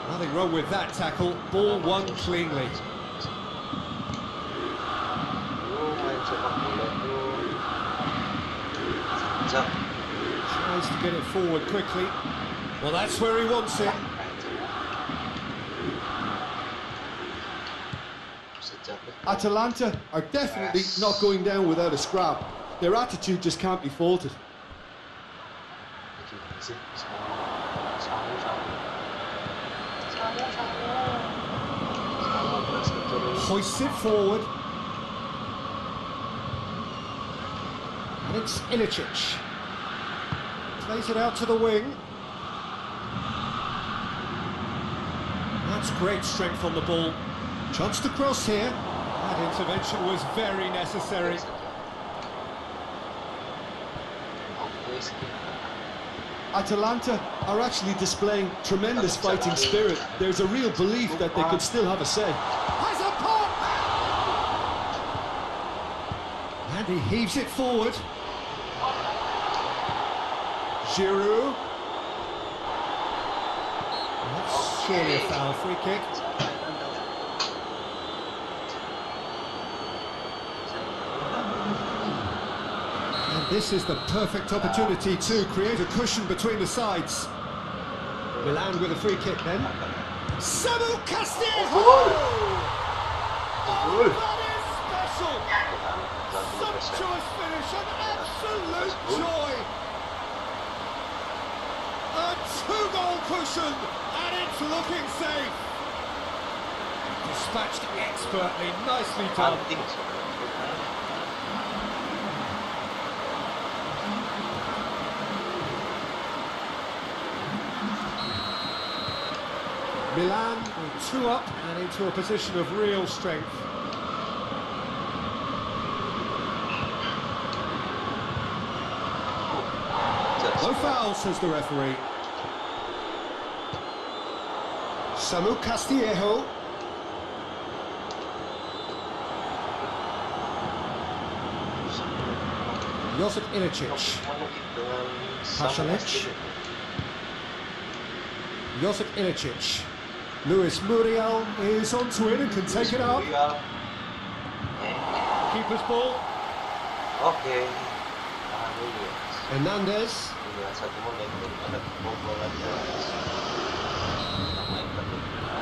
[SPEAKER 2] Nothing wrong with that tackle. Ball won cleanly.
[SPEAKER 1] Main sepak bola itu sajak.
[SPEAKER 2] Tries to get it forward quickly. Well, that's where he wants it.
[SPEAKER 3] Atalanta are definitely not going down without a scrap. Their attitude just can't be faulted.
[SPEAKER 2] Hoists it forward. And it's Ilicic. Plays it out to the wing. That's great strength on the ball. Chance to cross here. That intervention was very necessary.
[SPEAKER 3] Atalanta are actually displaying tremendous fighting spirit. There's a real belief that they could still have a say.
[SPEAKER 2] Has a pop! And he heaves it forward. Giroud. That's surely a foul, free kick. This is the perfect opportunity to create a cushion between the sides. Milan with a free kick then. Samu Castillejo! Oh, that is special! Sumptuous finish, an absolute joy! A two-goal cushion, and it's looking safe. Dispatched expertly, nicely done. Milan with two up and into a position of real strength. No foul, says the referee. Samu Castillejo. Josip Ilicic. Pasalic. Josip Ilicic. Luis Muriel is onto it and can take it up. Keeper's ball.
[SPEAKER 1] Okay.
[SPEAKER 2] Hernandez.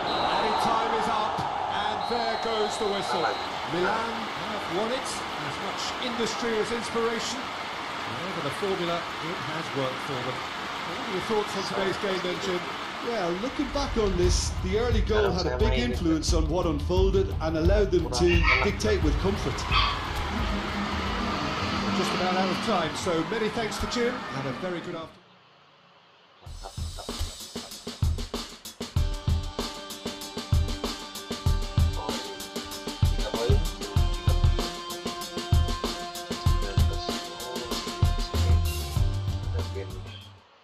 [SPEAKER 2] Added time is up, and there goes the whistle. Milan have won it. As much industry as inspiration. However, the formula, it has worked for them. What are your thoughts on today's game then, Jim?
[SPEAKER 3] Well, looking back on this, the early goal had a big influence on what unfolded and allowed them to dictate with comfort.
[SPEAKER 2] Just about out of time, so many thanks to Jim, and a very good afternoon.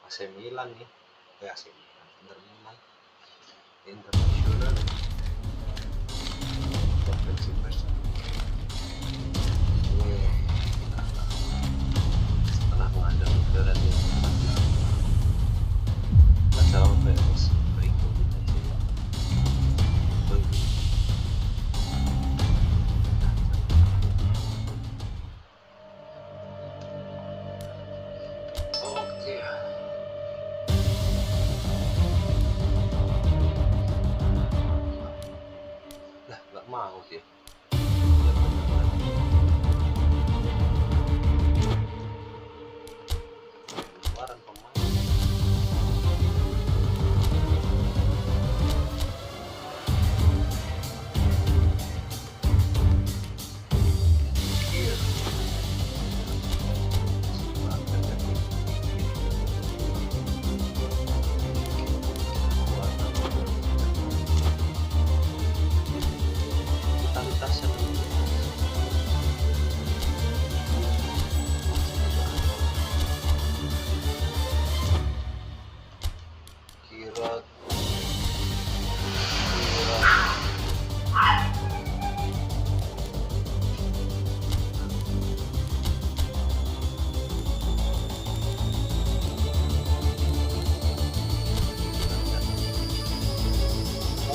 [SPEAKER 1] AC Milan nih, AC Milan, Inter Milan, internasional, konferensi pers. Setelah mengandung udara di acara pers berikut kita coba. Oke.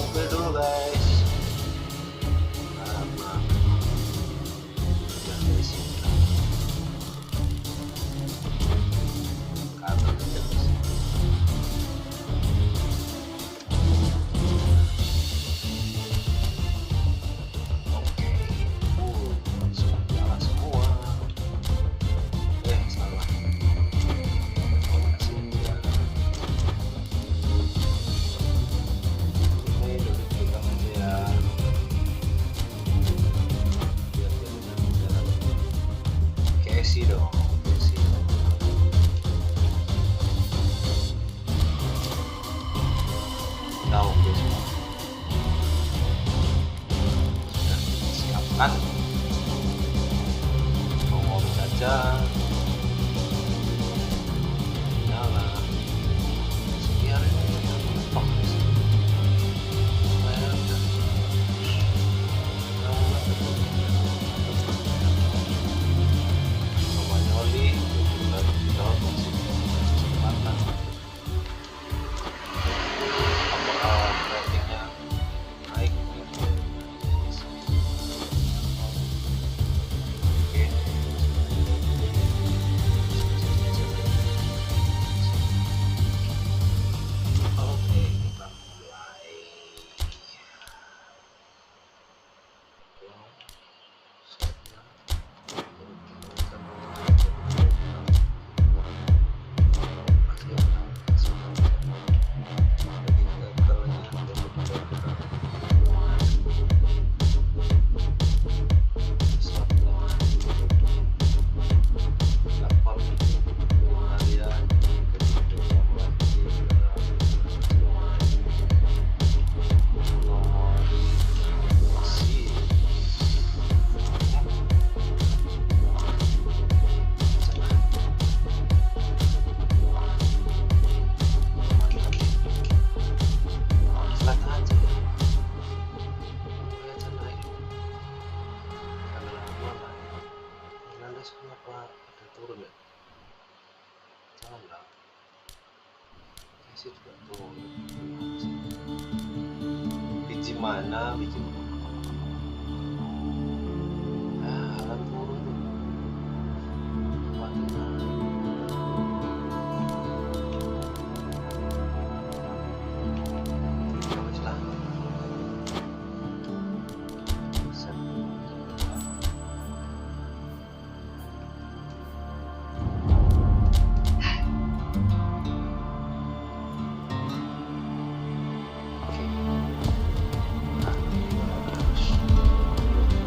[SPEAKER 1] Mobil dulu guys. Udah dari sini. Kanan terus. Oke. Sudah jalan semua. Salah. Kasih dia. Ini duduk di tangan dia. Biar dia bisa jalan. Casey dong. Casey dong. Tahu dia semua. Sudah disiapkan. Mau saja. Nyala. Biar ini mentok di sini. Supaya udah. Romanyoli udah jauh masih kesempatan. Apakah ratingnya naik? Oke. Oke, kita mulai. Kenapa ada turun ya? Jangan lah. Kasih juga turun. Biji mana? Biji mana? Alan turun.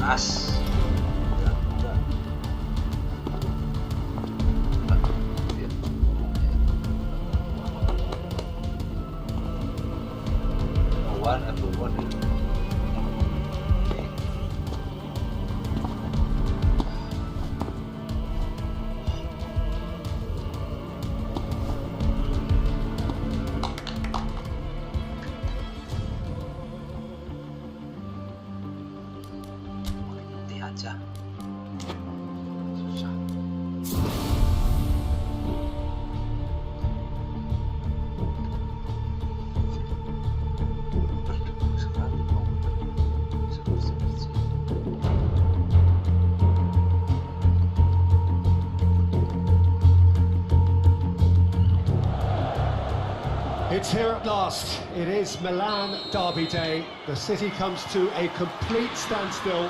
[SPEAKER 1] As. Udah. Everyone. Aja susah. Berdebu sekali kok. Bersih.
[SPEAKER 2] It's here at last. It is Milan derby day. The city comes to a complete standstill.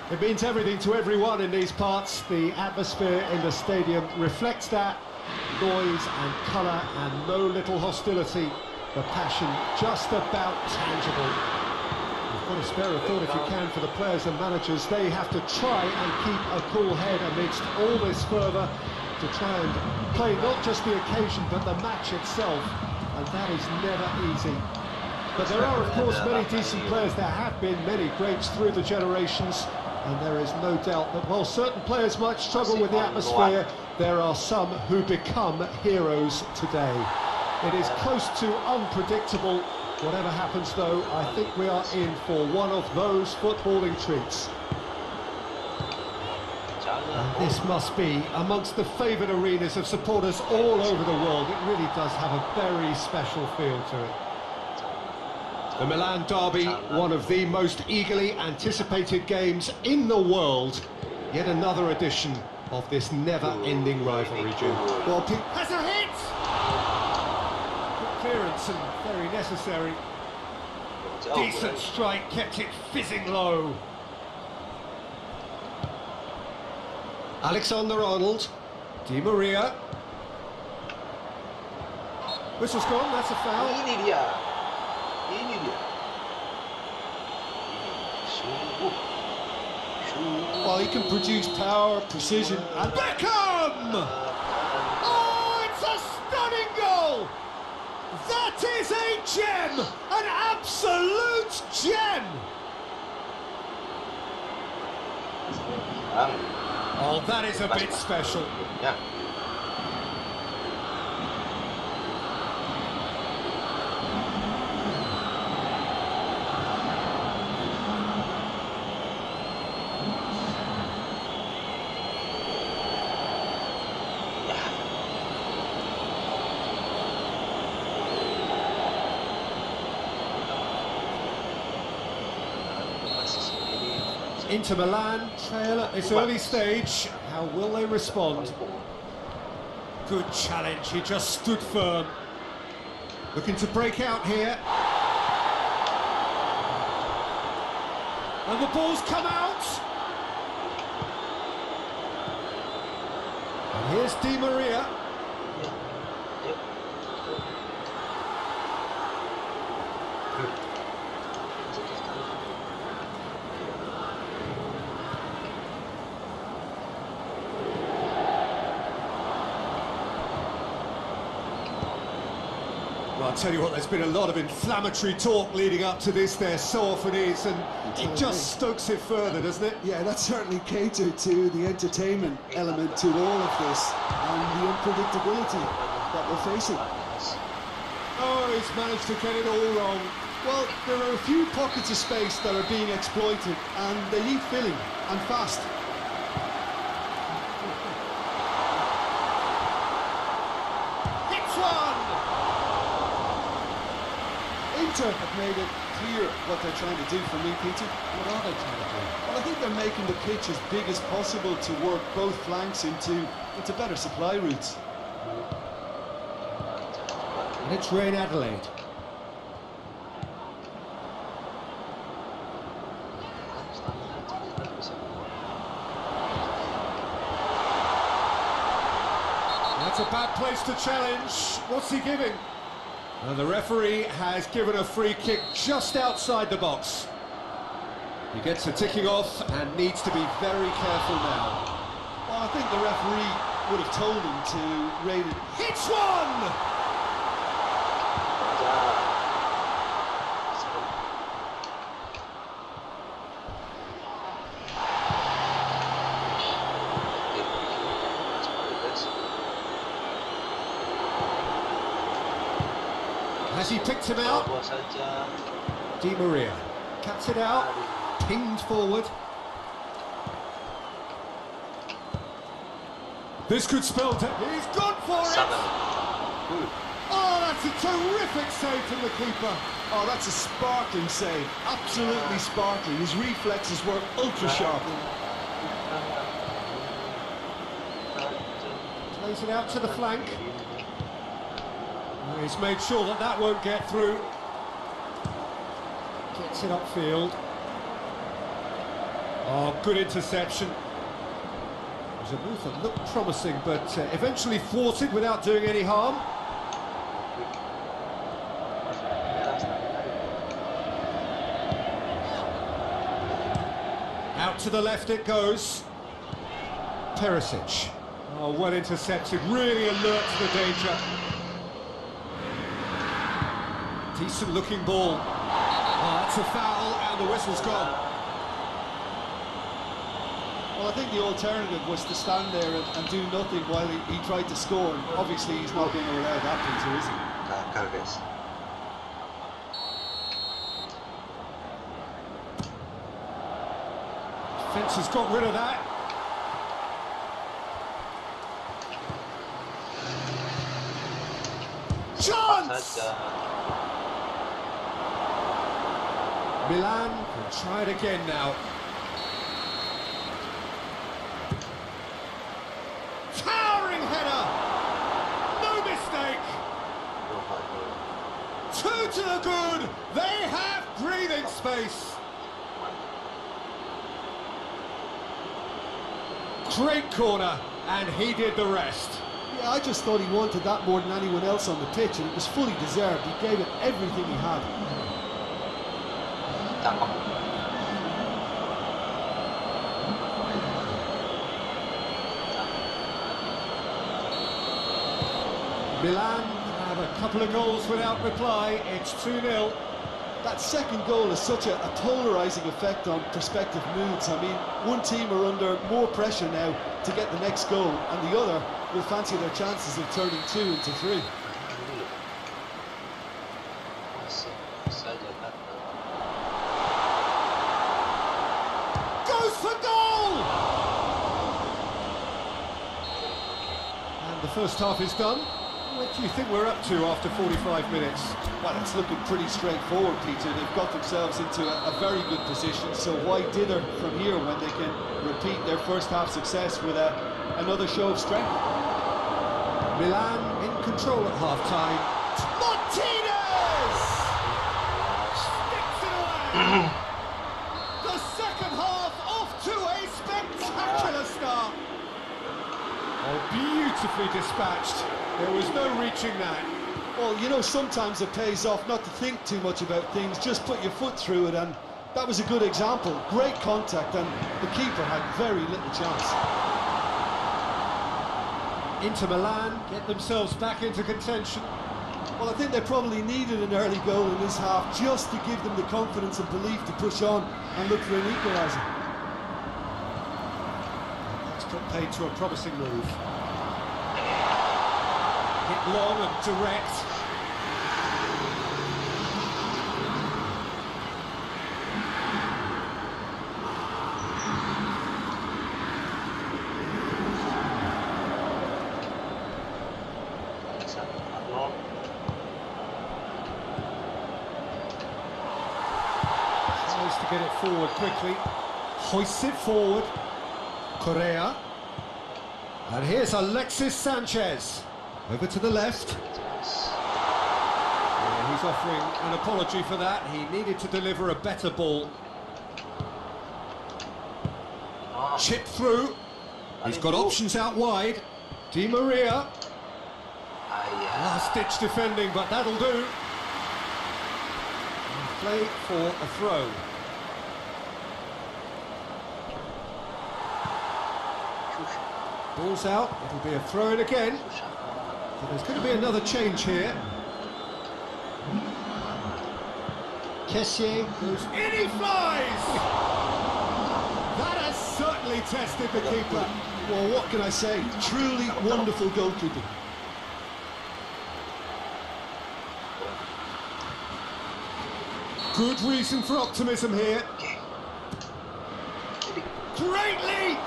[SPEAKER 2] It means everything to everyone in these parts. The atmosphere in the stadium reflects that. Noise and colour and no little hostility. The passion just about tangible. You've got to spare a thought if you can for the players and managers. They have to try and keep a cool head amidst all this fervour to try and play not just the occasion but the match itself. And that is never easy. But there are, of course, many decent players. There have been many greats through the generations. And there is no doubt that while certain players might struggle with the atmosphere, there are some who become heroes today. It is close to unpredictable. Whatever happens, though, I think we are in for one of those footballing treats. And this must be amongst the favoured arenas of supporters all over the world. It really does have a very special feel to it. The Milan derby, one of the most eagerly anticipated games in the world. Yet another edition of this never-ending rivalry, Jim.
[SPEAKER 3] Well,
[SPEAKER 2] Has a hit! Good clearance and very necessary. Decent strike, kept it fizzing low. Alexander-Arnold, Di Maria. Whistle's gone, that's a foul.
[SPEAKER 1] Ini dia. Ini dia. Sungguh.
[SPEAKER 3] well, he can produce power, precision, and
[SPEAKER 2] Beckham! Oh, it's a stunning goal! That is a gem! An absolute gem! Oh, that is a bit special.
[SPEAKER 1] Ya.
[SPEAKER 2] Inter Milan trail at this early stage. How will they respond? Good challenge, he just stood firm. Looking to break out here. And the ball's come out. And here's Di Maria. Well, I'll tell you what, there's been a lot of inflammatory talk leading up to this, there so often is, and it just stokes it further, doesn't it?
[SPEAKER 3] yeah, that certainly catered to the entertainment element to all of this and the unpredictability that we're facing.
[SPEAKER 2] Oh, he's managed to get it all wrong.
[SPEAKER 3] Well, there are a few pockets of space that are being exploited and they need filling, and fast.
[SPEAKER 2] Hits one!
[SPEAKER 3] Inter have made it clear what they're trying to do for me, Peter.
[SPEAKER 2] What are they trying to do?
[SPEAKER 3] Well, I think they're making the pitch as big as possible to work both flanks into better supply routes.
[SPEAKER 2] And it's Rain Adelaide. That's a bad place to challenge. What's he giving? And the referee has given a free kick just outside the box. He gets a ticking off and needs to be very careful now.
[SPEAKER 3] Well, I think the referee would have told him to rate it.
[SPEAKER 2] Hits one! Has he picked him out? Di Maria cuts it out, pinged forward. This could spell he's gone for it! Oh, that's a terrific save from the keeper.
[SPEAKER 3] Oh, that's a sparkling save. Absolutely sparkling. His reflexes were ultra sharp.
[SPEAKER 2] Plays it out to the flank. He's made sure that that won't get through. Gets it upfield. Oh, good interception. It was a move that looked promising, but eventually thwarted without doing any harm. Out to the left it goes. Perisic. Oh, well intercepted, really alert to the danger. Decent looking ball. Oh, that's a foul and the whistle's gone.
[SPEAKER 3] Well, I think the alternative was to stand there and do nothing while he tried to score. And obviously, he's not going to allow that, Peter, is he?
[SPEAKER 2] Defence has got rid of that. Chance! Milan can try it again now. Towering header! No mistake! Two to the good! They have breathing space! Great corner, and he did the rest.
[SPEAKER 3] Yeah, I just thought he wanted that more than anyone else on the pitch, and it was fully deserved. He gave it everything he had.
[SPEAKER 1] Cakep.
[SPEAKER 2] Milan have a couple of goals without reply. It's 2-0.
[SPEAKER 3] That second goal has such a polarising effect on prospective moods. I mean, one team are under more pressure now to get the next goal, and the other will fancy their chances of turning 2 into 3.
[SPEAKER 2] Goes for goal! And the first half is done. What do you think we're up to after 45 minutes?
[SPEAKER 3] Well, it's looking pretty straightforward, Peter. They've got themselves into a very good position, so why dither from here when they can repeat their first half success with another show of strength?
[SPEAKER 2] Milan in control at half-time.
[SPEAKER 3] Martinez!
[SPEAKER 2] Sticks it away! The second half off to a spectacular start. Oh, beautifully dispatched. There was no reaching that.
[SPEAKER 3] Well, you know, sometimes it pays off not to think too much about things, just put your foot through it, and that was a good example. Great contact, and the keeper had very little chance.
[SPEAKER 2] Inter Milan get themselves back into contention.
[SPEAKER 3] Well, I think they probably needed an early goal in this half just to give them the confidence and belief to push on and look for an equaliser.
[SPEAKER 2] That's put paid to a promising move. Hit long and direct. Tries to get it forward quickly. Hoists it forward. Correa. And here's Alexis Sanchez. Over to the left. Yeah, he's offering an apology for that. He needed to deliver a better ball. Chipped through. He's got options out wide. Di Maria. Last-ditch defending, but that'll do. And play for a throw. Ball's out. It'll be a throw-in again. But there's going to be another change here. Kessié goes in, he flies! That has certainly tested the keeper.
[SPEAKER 3] Well, what can I say? Truly wonderful goalkeeping.
[SPEAKER 2] Good reason for optimism here. Great lead!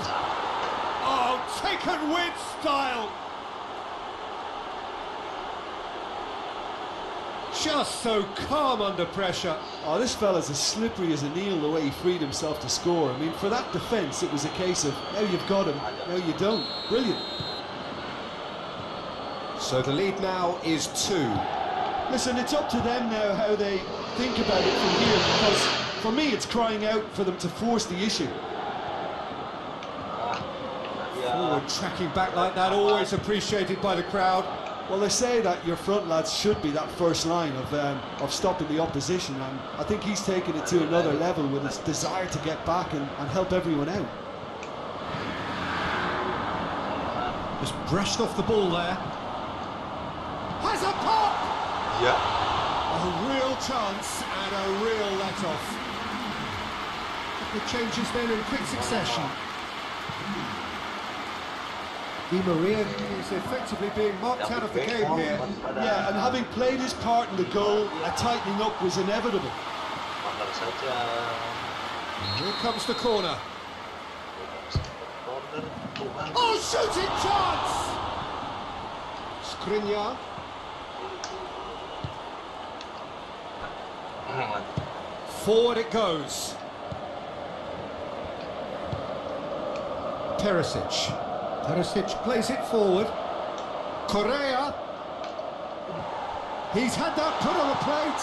[SPEAKER 2] Oh, taken with style! Just so calm under pressure.
[SPEAKER 3] Oh, this fella's as slippery as an eel the way he freed himself to score. I mean, for that defence, it was a case of, now you've got him, now you don't. Brilliant.
[SPEAKER 2] So the lead now is 2.
[SPEAKER 3] Listen, it's up to them now how they think about it from here, because for me it's crying out for them to force the issue.
[SPEAKER 2] Forward tracking back like that, always appreciated by the crowd.
[SPEAKER 3] Well, they say that your front lads should be that first line of stopping the opposition, and I think he's taken it to another level with his desire to get back and help everyone out.
[SPEAKER 2] Just brushed off the ball there. Has a pop!
[SPEAKER 1] Yeah.
[SPEAKER 2] A real chance and a real let-off. The changes then in quick succession. Di Maria is effectively being marked out of the game here.
[SPEAKER 3] Yeah, and having played his part in the goal, a tightening up was inevitable.
[SPEAKER 2] Here comes the corner. Oh, shooting chance! Skriniar. Forward it goes. Perisic. Perisic plays it forward. Correa. He's had that put on a plate.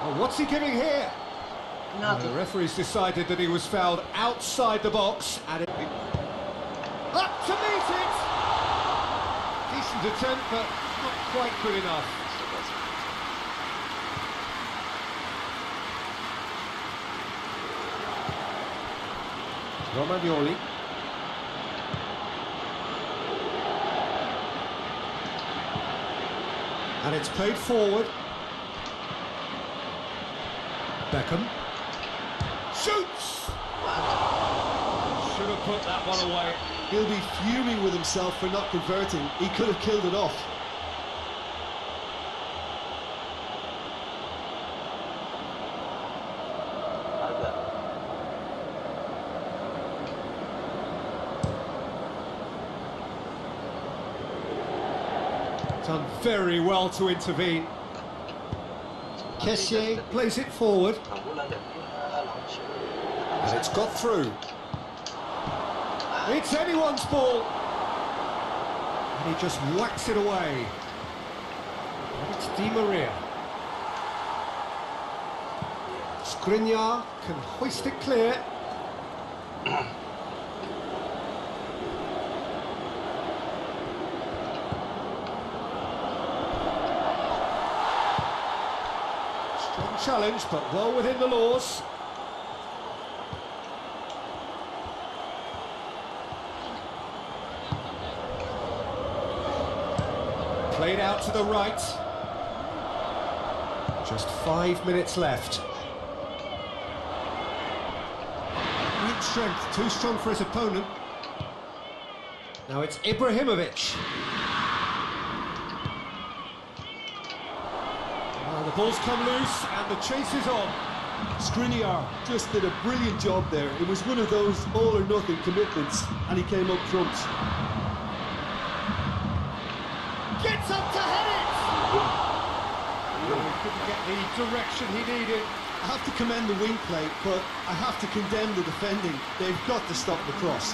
[SPEAKER 2] Oh, what's he giving here? The referee's decided that he was fouled outside the box. And up to meet it. Decent attempt, but not quite good enough. Romagnoli. And it's played forward. Beckham. Shoots! Should have put that one away.
[SPEAKER 3] He'll be fuming with himself for not converting. He could have killed it off.
[SPEAKER 2] Done very well to intervene. Kessié plays it forward. And it's got through. It's anyone's ball. And he just whacks it away. And it's Di Maria. Skriniar can hoist it clear. Strong challenge, but well within the laws. Played out to the right. Just 5 minutes left. Great strength, too strong for his opponent. Now it's Ibrahimovic. The ball's come loose and the chase is on.
[SPEAKER 3] Skriniar just did a brilliant job there. It was one of those all or nothing commitments, and he came up trumps.
[SPEAKER 2] Gets up to head it! Oh, he couldn't get the direction he needed.
[SPEAKER 3] I have to commend the wing play, but I have to condemn the defending. They've got to stop the cross.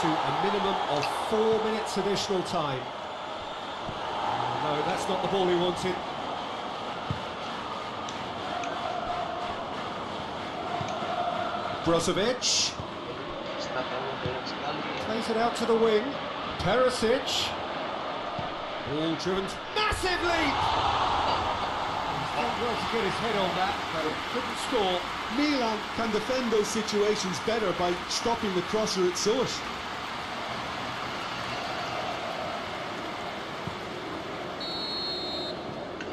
[SPEAKER 2] To a minimum of 4 minutes additional time. No, that's not the ball he wanted. Brozovic. Plays it out to the wing. Perisic. Ball driven. Massive leap! He's done well to get his head on that, but it couldn't score.
[SPEAKER 3] Milan can defend those situations better by stopping the crosser at source.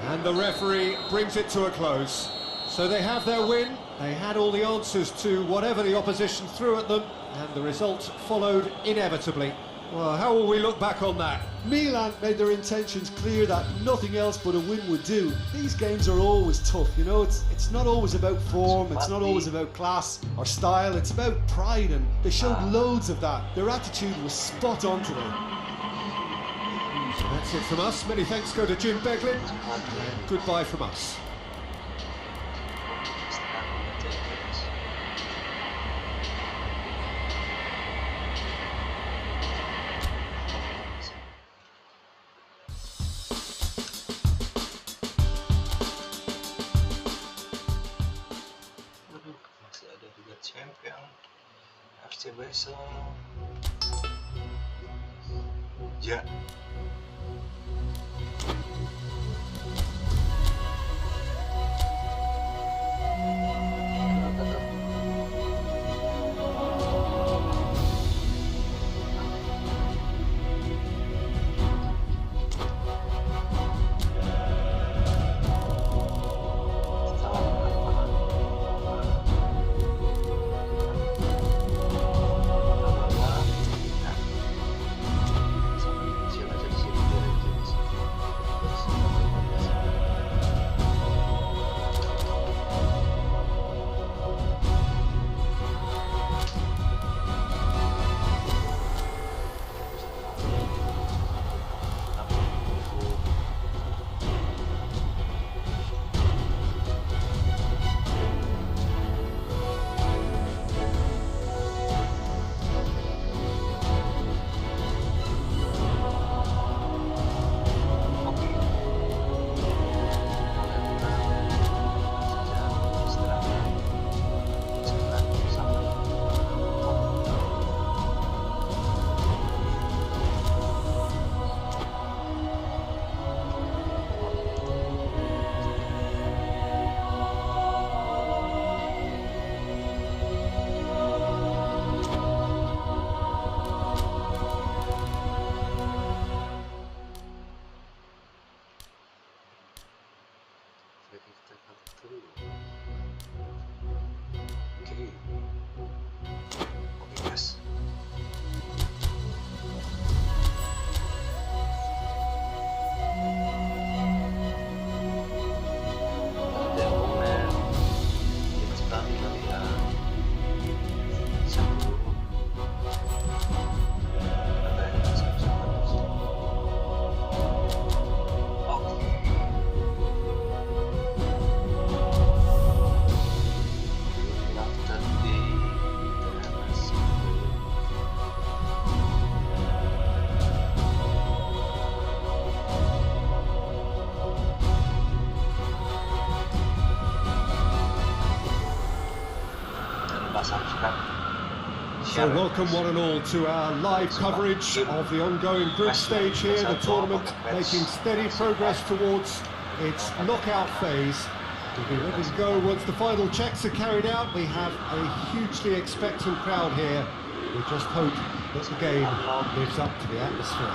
[SPEAKER 2] And the referee brings it to a close. So they have their win. They had all the answers to whatever the opposition threw at them, and the result followed inevitably. Well, how will we look back on that?
[SPEAKER 3] Milan made their intentions clear that nothing else but a win would do. These games are always tough, you know, it's not always about form, it's not always about class or style, it's about pride, and they showed loads of that. Their attitude was spot on today.
[SPEAKER 2] So that's it from us. Many thanks go to Jim Beglin, and goodbye from us.
[SPEAKER 1] Masih ada juga champion FC besok. Ya. Kecil aja ready to come through. Okay. Okay, guys. Ada momen sekali kalian satu katanya satu. Oke. After the subscribe.
[SPEAKER 2] So welcome one and all to our live coverage of the ongoing group stage here, the tournament making steady progress towards its knockout phase. We'll be ready to go once the final checks are carried out. We have a hugely expectant crowd here. We just hope that the game lives up to the atmosphere.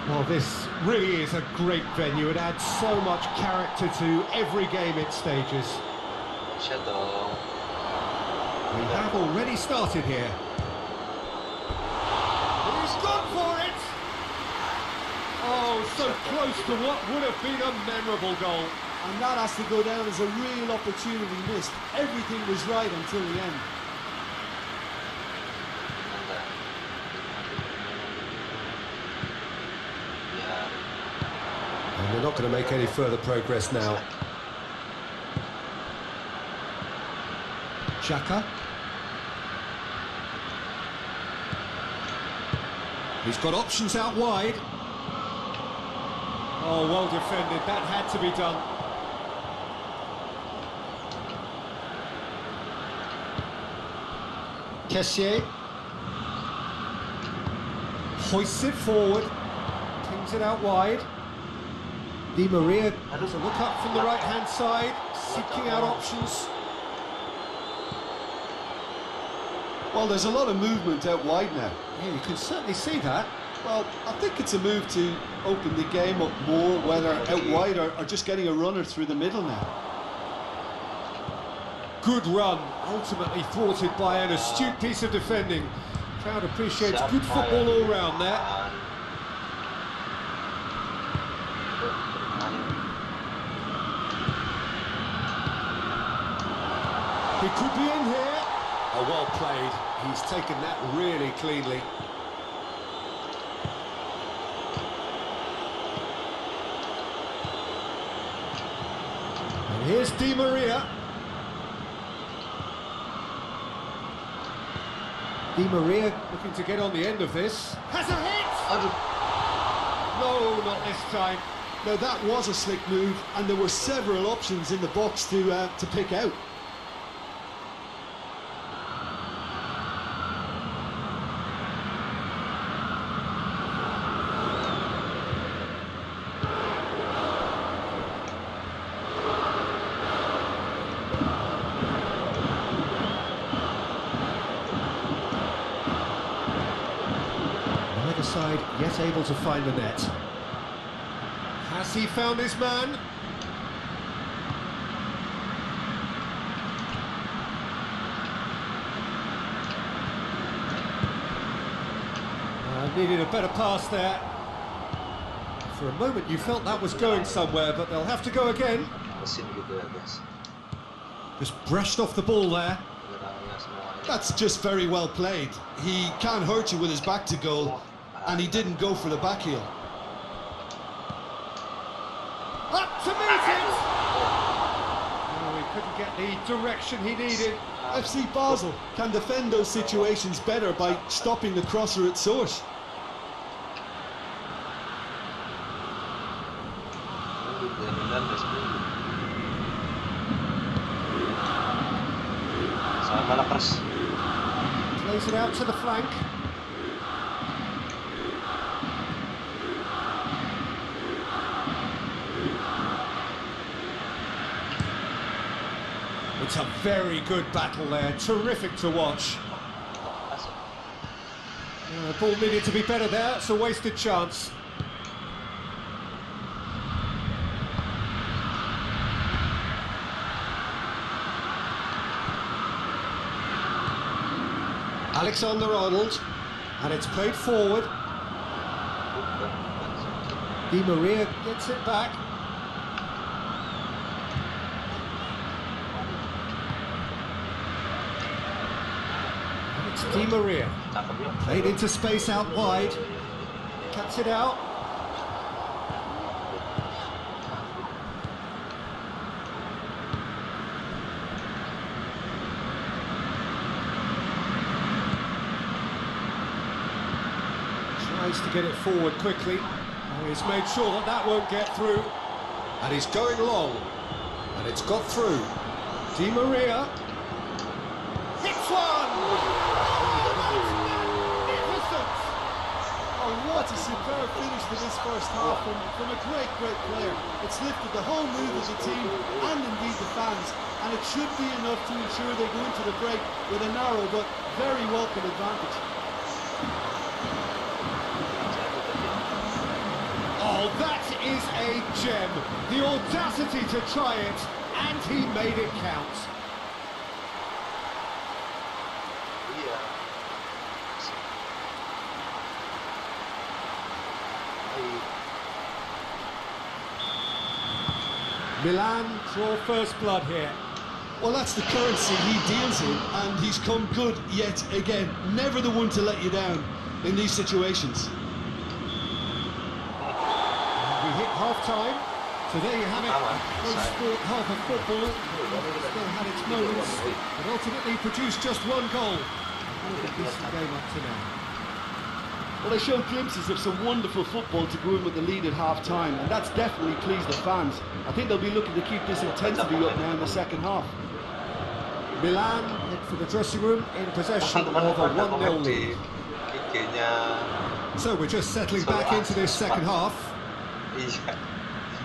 [SPEAKER 2] Well, this really is a great venue. It adds so much character to every game it stages.
[SPEAKER 1] Shadow.
[SPEAKER 2] We have already started here. He's gone for it! Oh, so close to what would have been a memorable goal.
[SPEAKER 3] And that has to go down as a real opportunity missed. Everything was right until the end.
[SPEAKER 2] And they're not going to make any further progress now. Xhaka. He's got options out wide. Oh, well defended. That had to be done. Kessié. Hoists it forward. Pings it out wide. Di Maria has a look up from the right-hand side, seeking out options.
[SPEAKER 3] Well, there's a lot of movement out wide now.
[SPEAKER 2] Yeah, you can certainly see that.
[SPEAKER 3] Well, I think it's a move to open the game up more, whether out wide or just getting a runner through the middle now.
[SPEAKER 2] Good run, ultimately thwarted by an astute piece of defending. Crowd appreciates good football all round there. He could be in here. Oh, well played. He's taken that really cleanly. And here's Di Maria. Di Maria looking to get on the end of this. Has a hit! No, not this time.
[SPEAKER 3] Now that was a slick move, and there were several options in the box to pick out.
[SPEAKER 2] Neither side yet able to find the net. Has he found his man? Needed a better pass there. For a moment you felt that was going somewhere, but they'll have to go again. Just brushed off the ball there.
[SPEAKER 3] That's just very well played. He can't hurt you with his back to goal, and he didn't go for the back heel.
[SPEAKER 2] Up to meet it! Oh, he couldn't get the direction he needed.
[SPEAKER 3] FC Basel can defend those situations better by stopping the crosser at source.
[SPEAKER 2] Plays it out to the flank. It's a very good battle there, terrific to watch. Ball needed to be better there, it's a wasted chance. Alexander-Arnold, and it's played forward. Di Maria gets it back. And it's Di Maria. Played into space out wide. Cuts it out. Tries to get it forward quickly. He's made sure that that won't get through. And he's going long. And it's got through. Di Maria. Hits one!
[SPEAKER 3] Oh, what a superb finish to this first half from a great player. It's lifted the whole mood of the team and indeed the fans, and it should be enough to ensure they go into the break with a narrow but very welcome advantage.
[SPEAKER 2] Oh, that is a gem. The audacity to try it, and he made it count. Milan draw first blood here.
[SPEAKER 3] Well, that's the currency he deals in, and he's come good yet again. Never the one to let you down in these situations.
[SPEAKER 2] We hit half-time, so there you have it. Most sport half of football still had its moments, but ultimately produced just one goal. What a decent game up to now.
[SPEAKER 4] Well, they showed glimpses of some wonderful football to go in with the lead at half-time, and that's definitely pleased the fans. I think they'll be looking to keep this intensity up now in the second half.
[SPEAKER 2] Milan head for the dressing room in possession of a 1-0 lead. So we're just settling back into this second half.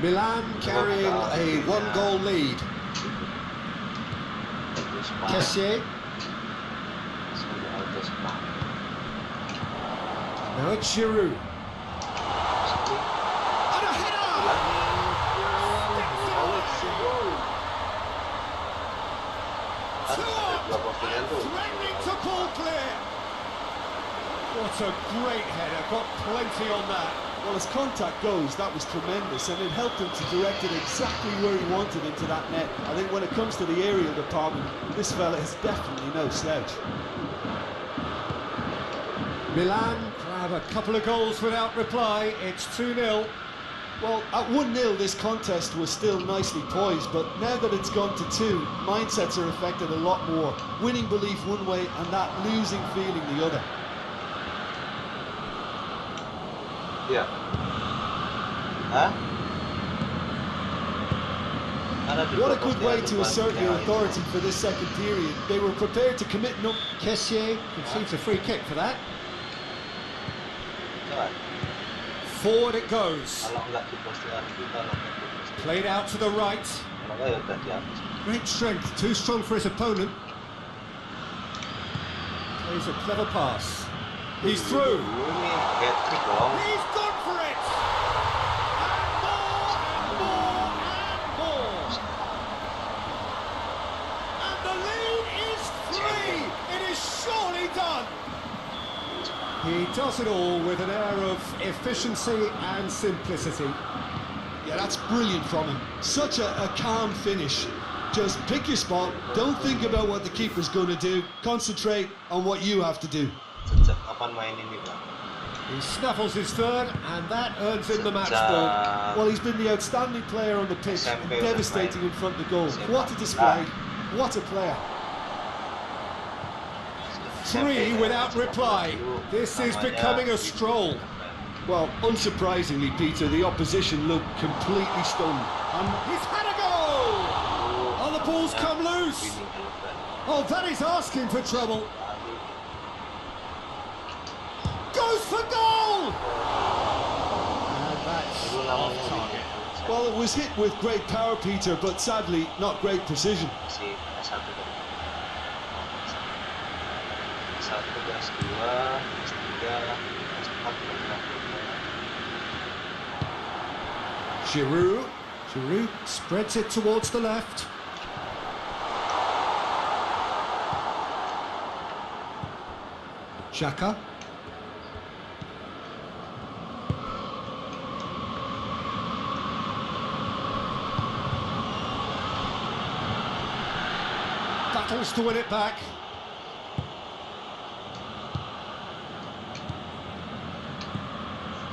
[SPEAKER 2] Milan carrying a 1-goal lead. Kessié. Now it's Giroud. And a header! Threatening to pull clear. What a great header, got plenty on that.
[SPEAKER 3] Well, as contact goes, that was tremendous, and it helped him to direct it exactly where he wanted into that net. I think when it comes to the aerial department, this fella is definitely no slouch.
[SPEAKER 2] Milan grab a couple of goals without reply. It's 2-0.
[SPEAKER 3] Well, at 1-0, this contest was still nicely poised, but now that it's gone to 2, mindsets are affected a lot more. Winning belief one way and that losing feeling the other.
[SPEAKER 1] Yeah. Huh?
[SPEAKER 3] What a good way to assert your authority for this second period. They were prepared to commit no...
[SPEAKER 2] Kessié conceives a free kick for that. Forward it goes. Played out to the right. Great strength, too strong for his opponent. Plays a clever pass. He's through. He's gone for it! And more, and more, and more. And the lead is 3! It is surely done! He does it all with an air of efficiency and simplicity.
[SPEAKER 3] Yeah, that's brilliant from him. Such a calm finish. Just pick your spot, don't think about what the keeper's going to do, concentrate on what you have to do.
[SPEAKER 2] He snaffles his third, and that earns him the match ball.
[SPEAKER 3] Well, he's been the outstanding player on the pitch and devastating in front of goal. What a display, what a player.
[SPEAKER 2] 3 without reply. This is becoming a stroll.
[SPEAKER 4] Well, unsurprisingly, Peter, the opposition looked completely stunned.
[SPEAKER 2] And he's had a goal! Oh, the ball's come loose! Oh, that is asking for trouble. Goes for goal! And that's off target.
[SPEAKER 3] Well, it was hit with great power, Peter, but sadly, not great precision.
[SPEAKER 2] Giroud. Giroud spreads it towards the left. Xhaka. Battles to win it back.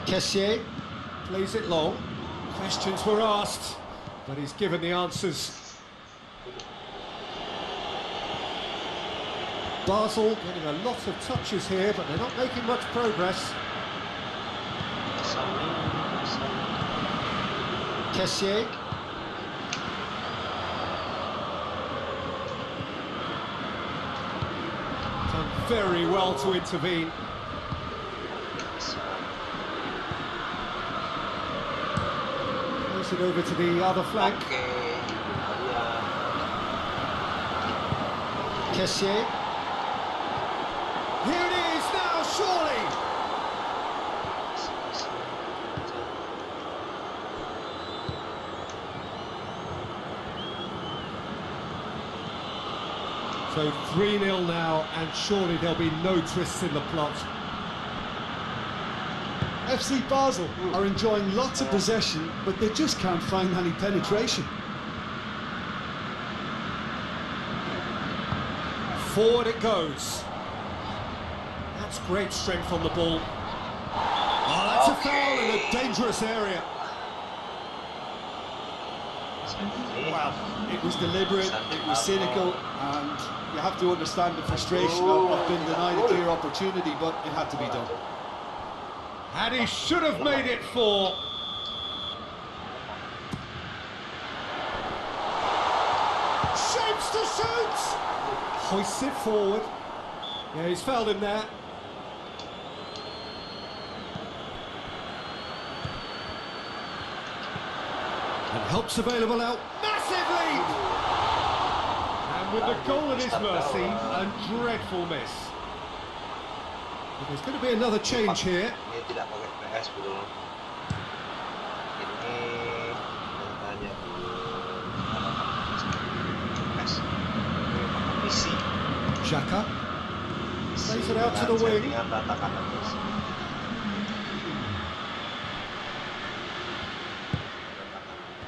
[SPEAKER 2] Kessié plays it long. Questions were asked, but he's given the answers. Basel getting a lot of touches here, but they're not making much progress. Kessié. Done very well to intervene. Plays it over to the other flank. Kessié. Here it is now, surely! So 3-0 now, and surely there'll be no twists in the plot.
[SPEAKER 3] FC Basel are enjoying lots of possession, but they just can't find any penetration.
[SPEAKER 2] Forward it goes. That's great strength on the ball. Oh, that's a foul in a dangerous area.
[SPEAKER 3] Well, it was deliberate, it was cynical, and you have to understand the frustration of being denied a clear opportunity, but it had to be done.
[SPEAKER 2] And he should have made it 4. Shapes to shoot! Hoists it forward. Yeah, he's fouled him there. And help's available out. Massive lead! And with the goal at his mercy, a dreadful miss. But there's going to be another change here.
[SPEAKER 1] Ini tidak pakai PS bro. Ini tanya PS. PC.
[SPEAKER 2] Xhaka plays it out to the wing.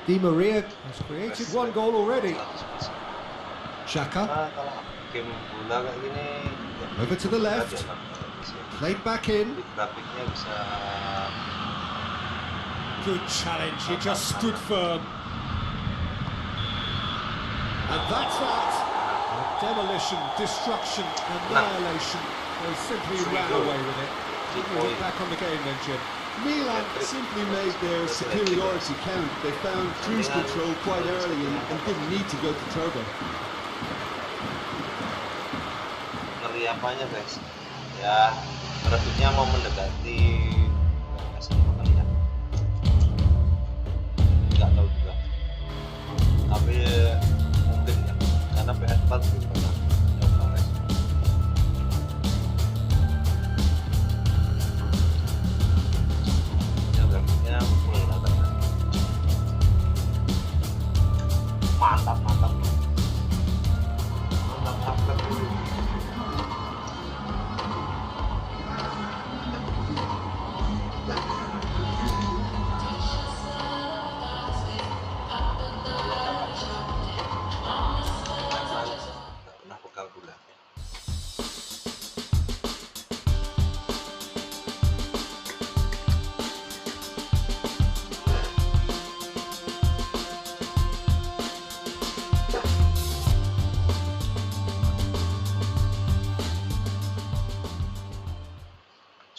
[SPEAKER 2] Di Maria has created 1 goal already. Xhaka
[SPEAKER 1] Game bola kayak gini
[SPEAKER 2] over to the left. Played back in.
[SPEAKER 1] Grafiknya bisa
[SPEAKER 2] Good challenge, he just stood firm. And that's that. Demolition, destruction, annihilation. They simply ran away with it. Get back on the game then, Jim.
[SPEAKER 3] Milan simply made their superiority count. They found cruise control quite early and didn't need to go to turbo.
[SPEAKER 1] ngeri apanya guys ya, grafiknya mau mendekati SMA kali ya, nggak tahu juga, tapi mungkin ya karena PS4 belum pernah nyoba guys. Ya grafiknya full rata, mantap mantap mantap dulu.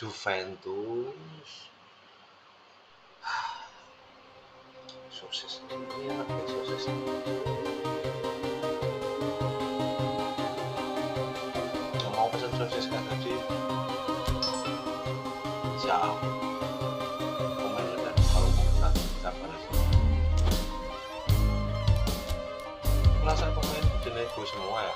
[SPEAKER 1] Juventus sosis ini enak ya, sosis yang mau pesan sosis kan tadi siap komen dan kalau mau pesan dapat perasaan pemain dinego semua ya.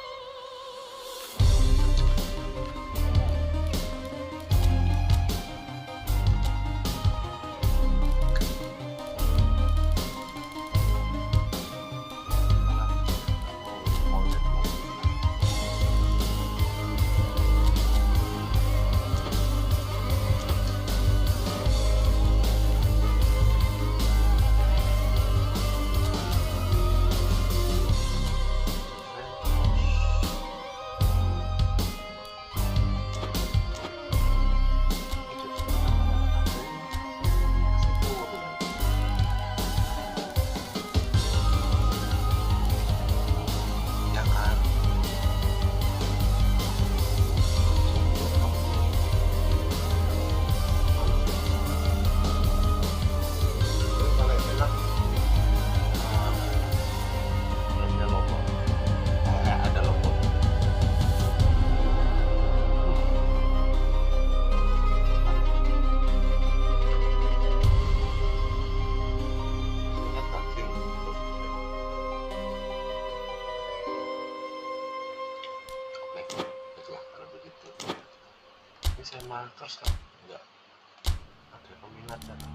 [SPEAKER 1] Markers kan enggak ada peminatnya kan.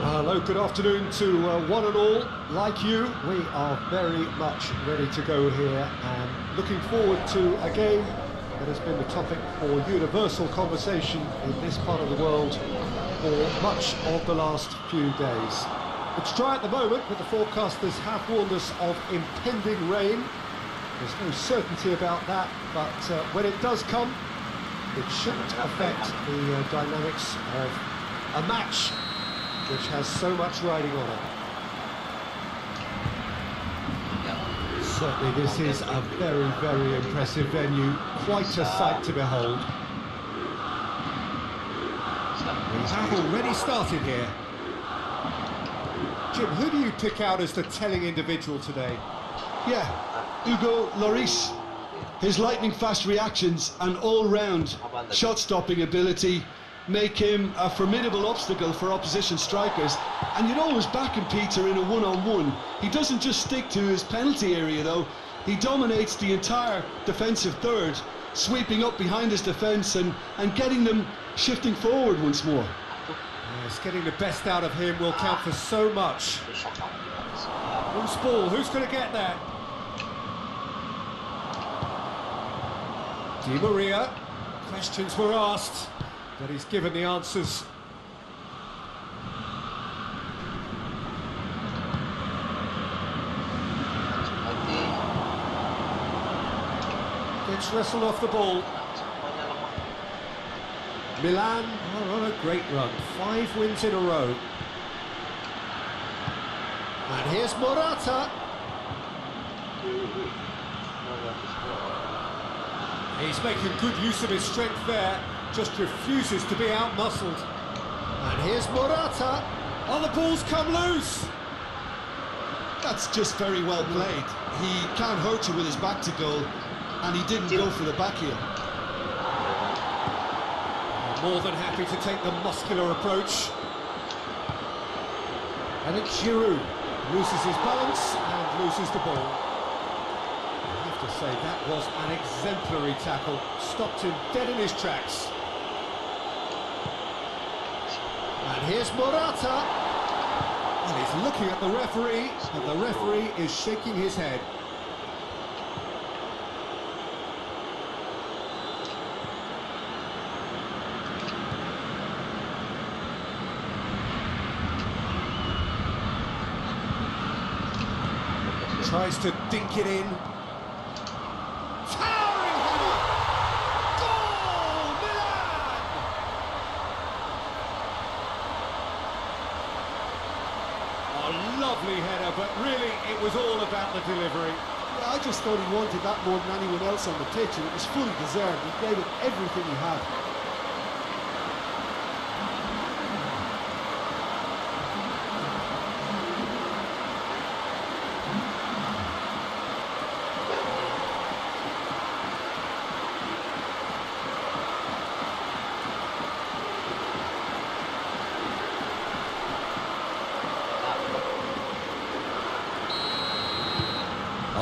[SPEAKER 2] Hello, good afternoon to one and all. Like you, we are very much ready to go here and looking forward to a game that has been the topic for universal conversation in this part of the world for much of the last few days. It's dry at the moment, but the forecasters have warned us of impending rain. There's no certainty about that, but when it does come, it shouldn't affect the dynamics of a match which has so much riding on it. Certainly this is a very, very impressive venue, quite a sight to behold. We have already started here. Jim, who do you pick out as the telling individual today?
[SPEAKER 3] Yeah, Hugo Lloris. His lightning-fast reactions and all-round shot-stopping ability make him a formidable obstacle for opposition strikers. And you'd always back him, Peter, in a one-on-one. He doesn't just stick to his penalty area, though. He dominates the entire defensive third, sweeping up behind his defence and getting them shifting forward once more.
[SPEAKER 2] Yes, getting the best out of him will count for so much. Loose ball, who's going to get that? Di Maria. Questions were asked, but he's given the answers. Gets wrestled off the ball. Milan are on a great run, 5 wins in a row. And here's Morata. He's making good use of his strength there, just refuses to be outmuscled. And here's Morata. Oh, the ball's come loose.
[SPEAKER 3] That's just very well played. He can't hurt you with his back to goal, and he didn't go for the back heel.
[SPEAKER 2] More than happy to take the muscular approach. And it's Giroud. Loses his balance and loses the ball. I have to say, that was an exemplary tackle. Stopped him dead in his tracks. And here's Morata. And he's looking at the referee, and the referee is shaking his head. Tries to dink it in. Towering header! Goal! Milan! A lovely header, but really it was all about the delivery.
[SPEAKER 3] Yeah, I just thought he wanted that more than anyone else on the pitch, and it was fully deserved. He gave it everything he had.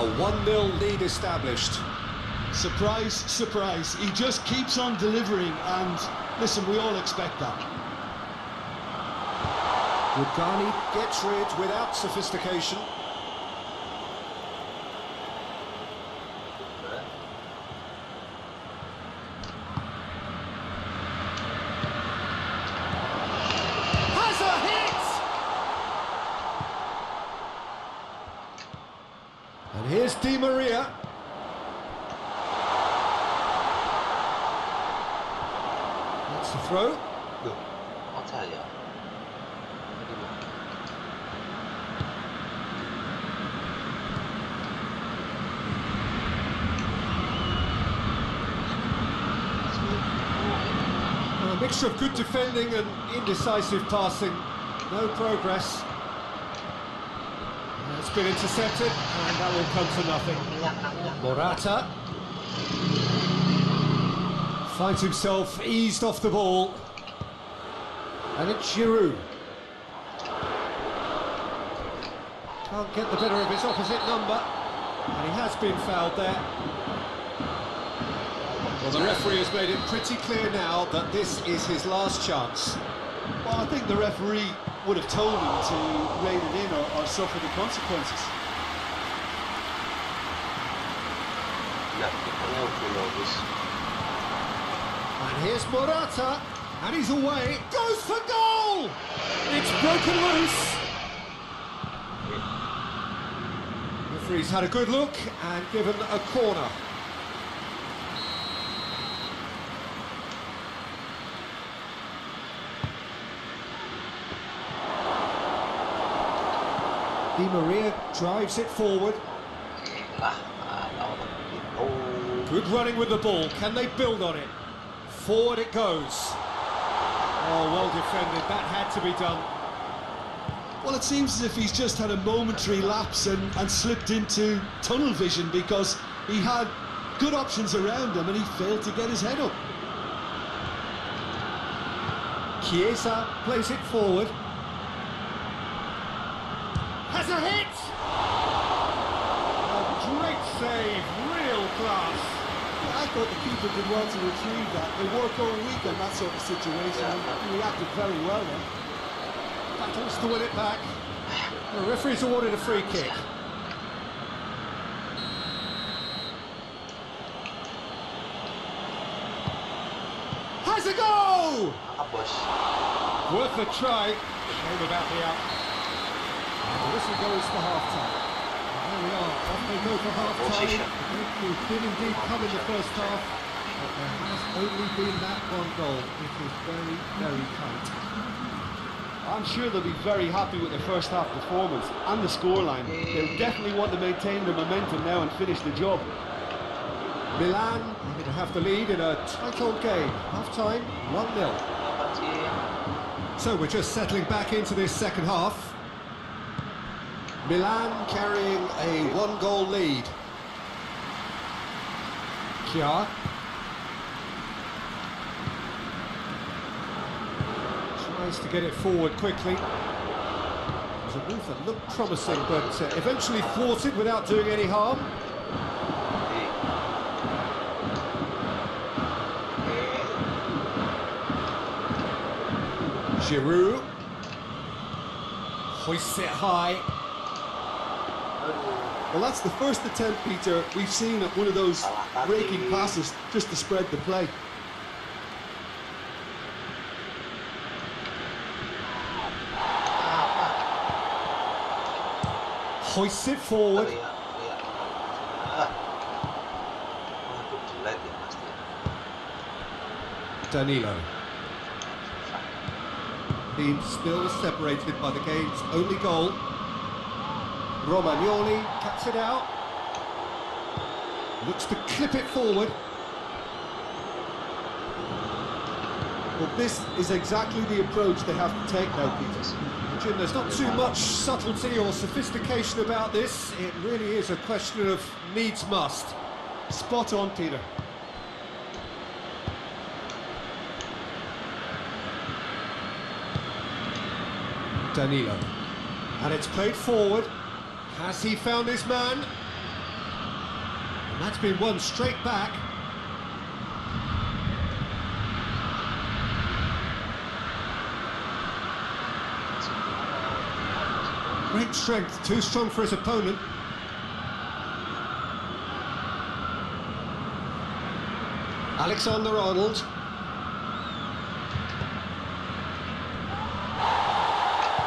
[SPEAKER 2] A 1-0 lead established.
[SPEAKER 3] Surprise, surprise. He just keeps on delivering, and listen, we all expect that.
[SPEAKER 2] Liganya gets rid without sophistication. Has a hit! And here's Di Maria. That's the throw.
[SPEAKER 1] Loh, kok saya?
[SPEAKER 2] A mixture of good defending and indecisive passing. No progress. It's been intercepted, and that will come to nothing. Morata finds himself eased off the ball. And it's Giroud. Can't get the better of his opposite number. And he has been fouled there. Well, the referee has made it pretty clear now that this is his last chance.
[SPEAKER 3] Well, I think the referee would have told him to rein it in or suffer the consequences.
[SPEAKER 1] Ya, kipernya udah bagus.
[SPEAKER 2] And here's Morata, and he's away, goes for goal! It's broken loose! Referee's had a good look and given a corner. Di Maria drives it forward. Good running with the ball. Can they build on it? Forward it goes. Oh, well defended. That had to be done.
[SPEAKER 3] Well, it seems as if he's just had a momentary lapse and slipped into tunnel vision, because he had good options around him and he failed to get his head up.
[SPEAKER 2] Chiesa plays it forward. Has a hit! A great save, real class.
[SPEAKER 3] I thought the keeper did well to retrieve that. They work all week on that sort of situation, and he reacted very well then.
[SPEAKER 2] Battles to win it back. The referee's awarded a free kick. Has a go! Worth a try. Shame about the out. The whistle goes for half-time. There we are, off they go for half-time. It did indeed come in the first half, but there has only been that one goal. It is very, very tight.
[SPEAKER 4] I'm sure they'll be very happy with their first half performance and the scoreline. They'll definitely want to maintain their momentum now and finish the job.
[SPEAKER 2] Milan are going to have the lead in a tight old game. Half-time, 1-0. So we're just settling back into this second half. Milan carrying a 1-goal lead. Kia tries to get it forward quickly. It was a move that looked promising, but eventually thwarted without doing any harm. Giroud hoists it high.
[SPEAKER 3] Well, that's the first attempt, Peter, we've seen at one of those breaking passes just to spread the play.
[SPEAKER 2] Hoists it forward. Danilo. Team still separated by the game's only goal. Romagnoli cuts it out. Looks to clip it forward.
[SPEAKER 3] Well, this is exactly the approach they have to take now, Peter.
[SPEAKER 2] Jim, there's not too much subtlety or sophistication about this. It really is a question of needs must.
[SPEAKER 3] Spot on, Peter.
[SPEAKER 2] Danilo. And it's played forward. Has he found his man? And that's been won straight back. Great strength, too strong for his opponent. Alexander-Arnold.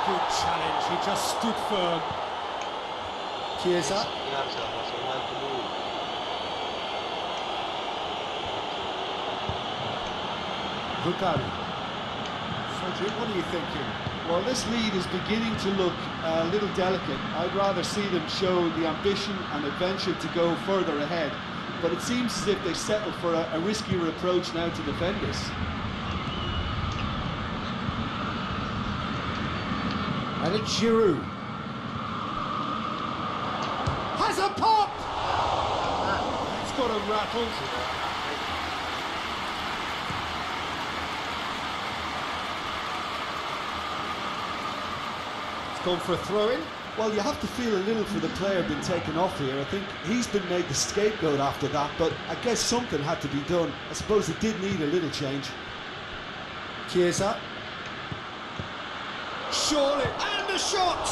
[SPEAKER 2] Good challenge, he just stood firm. Chiesa.
[SPEAKER 1] Ini harus langsung maju.
[SPEAKER 2] Rugani. Cedric, what are you thinking?
[SPEAKER 4] Well, this lead is beginning to look a little delicate. I'd rather see them show the ambition and adventure to go further ahead. But it seems as if they settle for a riskier approach now to defend this.
[SPEAKER 2] And it's Giroud. Has a pop! It's got him rattled. It's gone for a throw-in.
[SPEAKER 4] Well, you have to feel a little for the player being taken off here. I think he's been made the scapegoat after that, but I guess something had to be done. I suppose it did need a little change.
[SPEAKER 2] Chiesa. Surely, and the shot!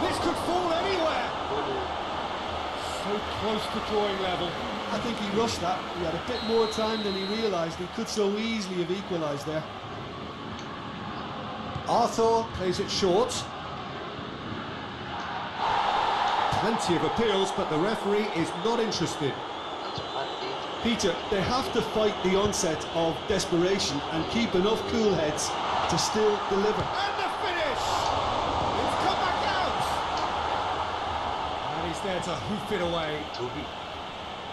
[SPEAKER 2] This could fall anywhere. So close to drawing level.
[SPEAKER 4] I think he rushed that. He had a bit more time than he realised. He could so easily have equalised there.
[SPEAKER 2] Arthur plays it short. Plenty of appeals, but the referee is not interested.
[SPEAKER 4] Peter, they have to fight the onset of desperation and keep enough cool heads to still deliver.
[SPEAKER 2] And the finish! It's come back out! And he's there to hoof it away.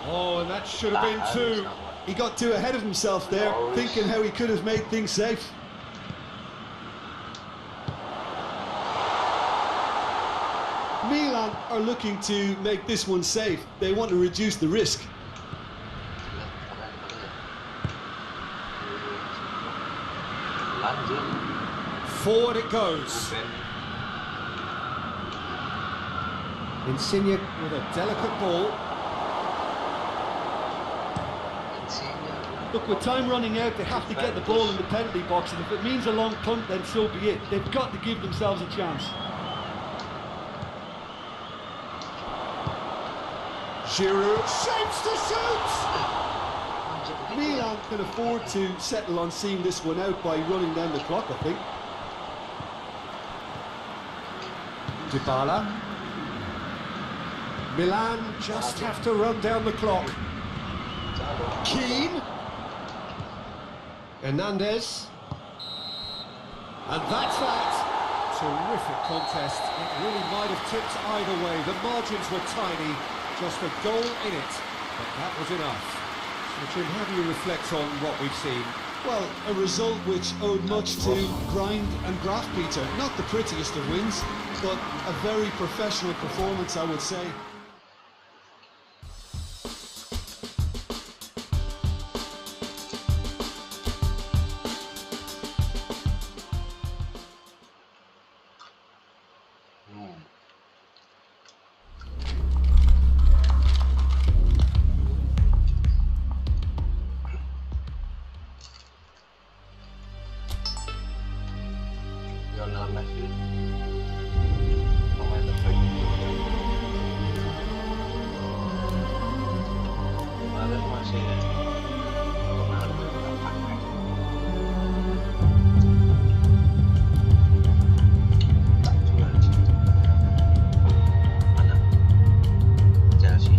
[SPEAKER 2] Oh, and that should have been two.
[SPEAKER 4] He got too ahead of himself there, thinking how he could have made things safe. Milan are looking to make this one safe. They want to reduce the risk.
[SPEAKER 1] Lanjut.
[SPEAKER 2] Forward it goes. Insigne with a delicate ball.
[SPEAKER 4] Look, with time running out, they have to get the ball in the penalty box, and if it means a long punt, then so be it. They've got to give themselves a chance.
[SPEAKER 2] Giroud shapes to shoot!
[SPEAKER 4] Milan can afford to settle on seeing this one out by running down the clock, I think.
[SPEAKER 2] Dybala. Milan just have to run down the clock. Keane. Hernandez. And that's that. Terrific contest. It really might have tipped either way. The margins were tiny. Just a goal in it. But that was enough. So, Jim, how do you reflect on what we've seen?
[SPEAKER 4] Well, a result which owed much to grind and graft, Peter. Not the prettiest of wins, but a very professional performance, I would say.
[SPEAKER 1] Lionel Messi pemain terbaik kemarin masih Ronaldo yang pakai tak jual mana Chelsea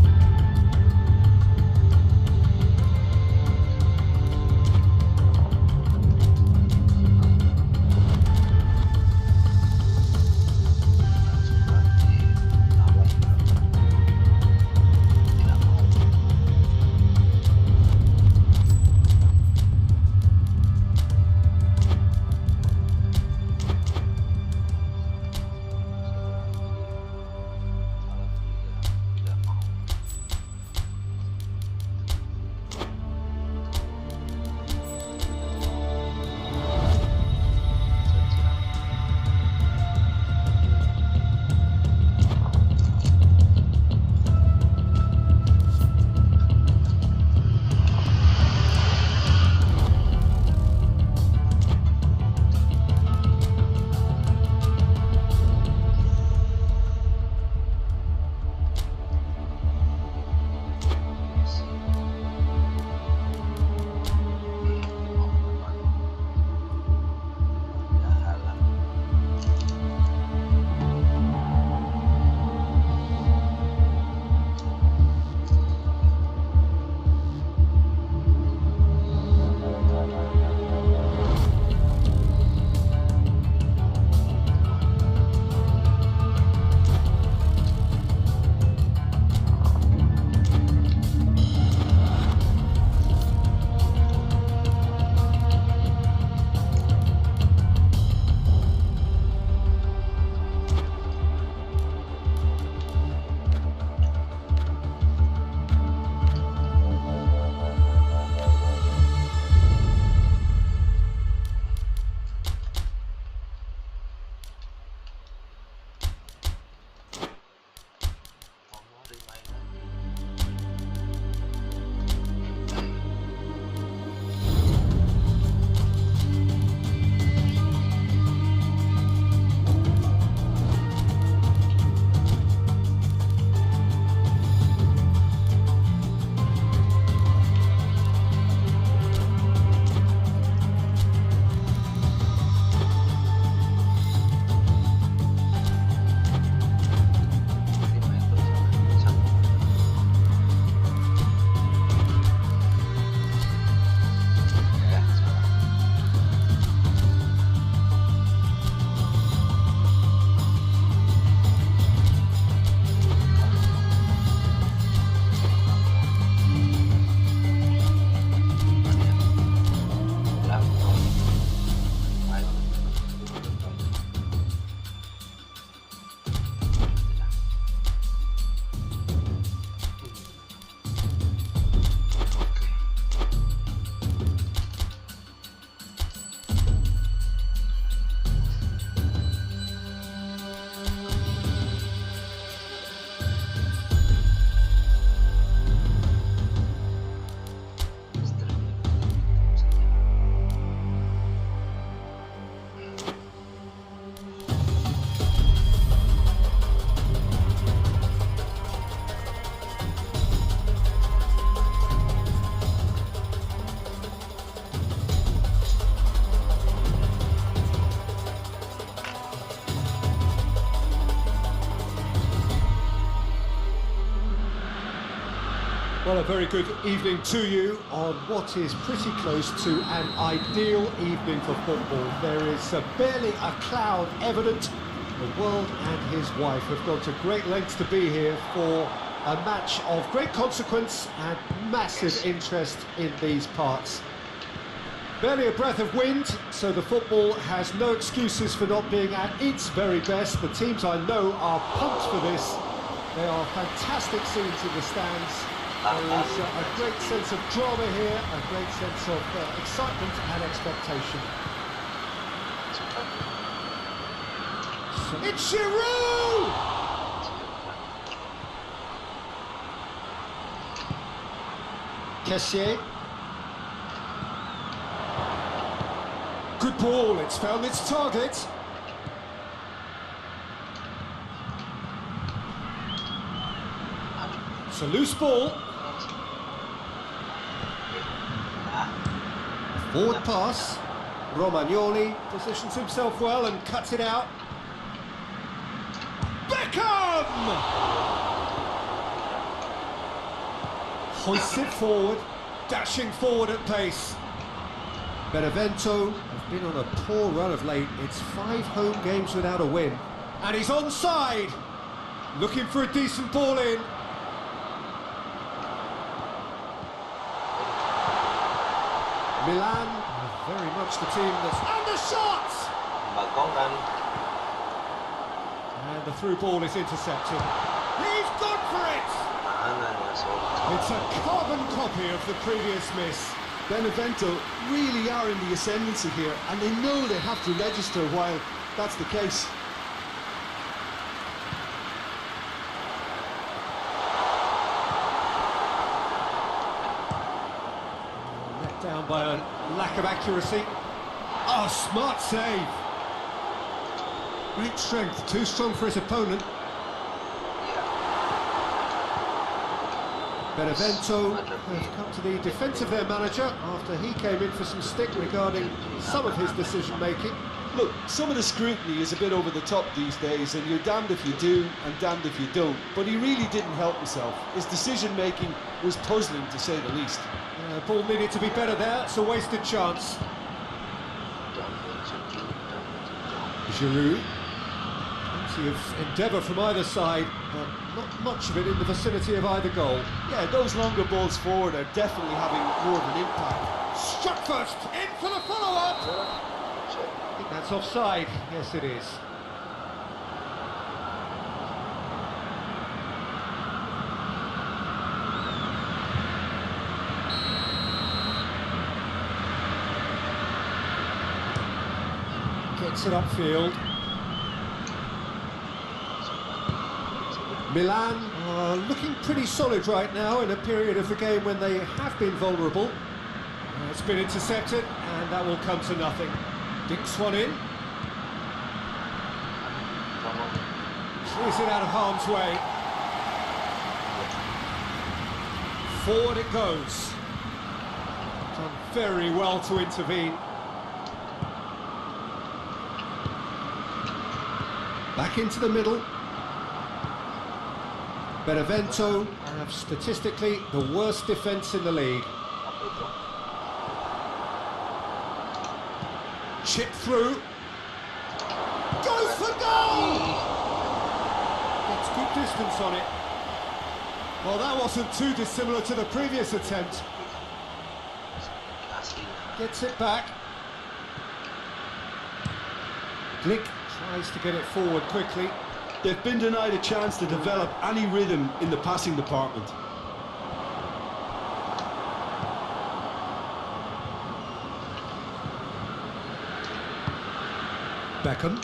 [SPEAKER 2] Well, a very good evening to you on what is pretty close to an ideal evening for football. There is barely a cloud evident. The world and his wife have gone to great lengths to be here for a match of great consequence and massive interest in these parts. Barely a breath of wind, so the football has no excuses for not being at its very best. The teams I know are pumped for this. There are fantastic scenes in the stands. There is a great sense of drama here, a great sense of excitement and expectation. It's Giroud! Kessié. Good ball, it's found its target. It's a loose ball. Forward pass. Romagnoli positions himself well and cuts it out. Beckham! Hoists it forward, dashing forward at pace. Benevento have been on a poor run of late. It's 5 home games without a win. And he's onside! Looking for a decent ball in. Milan are very much the team that's... And the shot! And the through ball is intercepted. He's gone for it! It's a carbon copy of the previous miss.
[SPEAKER 3] Benevento really are in the ascendancy here, and they know they have to register while that's the case.
[SPEAKER 2] Let down by a lack of accuracy. Oh, smart save. Great strength, too strong for his opponent. Benevento have come to the defence of their manager after he came in for some stick regarding some of his decision-making.
[SPEAKER 3] Look, some of the scrutiny is a bit over the top these days, and you're damned if you do and damned if you don't. But he really didn't help himself. His decision-making was puzzling, to say the least.
[SPEAKER 2] Ball needed to be better there, it's a wasted chance. Giroud. Plenty of endeavour from either side, but not much of it in the vicinity of either goal.
[SPEAKER 3] Yeah, those longer balls forward are definitely having more of an impact.
[SPEAKER 2] Struck first, in for the follow-up! I think that's offside. Yes, it is. Gets it upfield. Milan are looking pretty solid right now in a period of the game when they have been vulnerable. It's been intercepted, and that will come to nothing. Dinks one in. Clears it out of harm's way. Forward it goes. Done very well to intervene. Back into the middle. Benevento have statistically the worst defence in the league. Chip through. Goes for goal! Gets good distance on it. Well, that wasn't too dissimilar to the previous attempt. Gets it back. Glick tries to get it forward quickly.
[SPEAKER 3] They've been denied a chance to develop any rhythm in the passing department.
[SPEAKER 2] Beckham.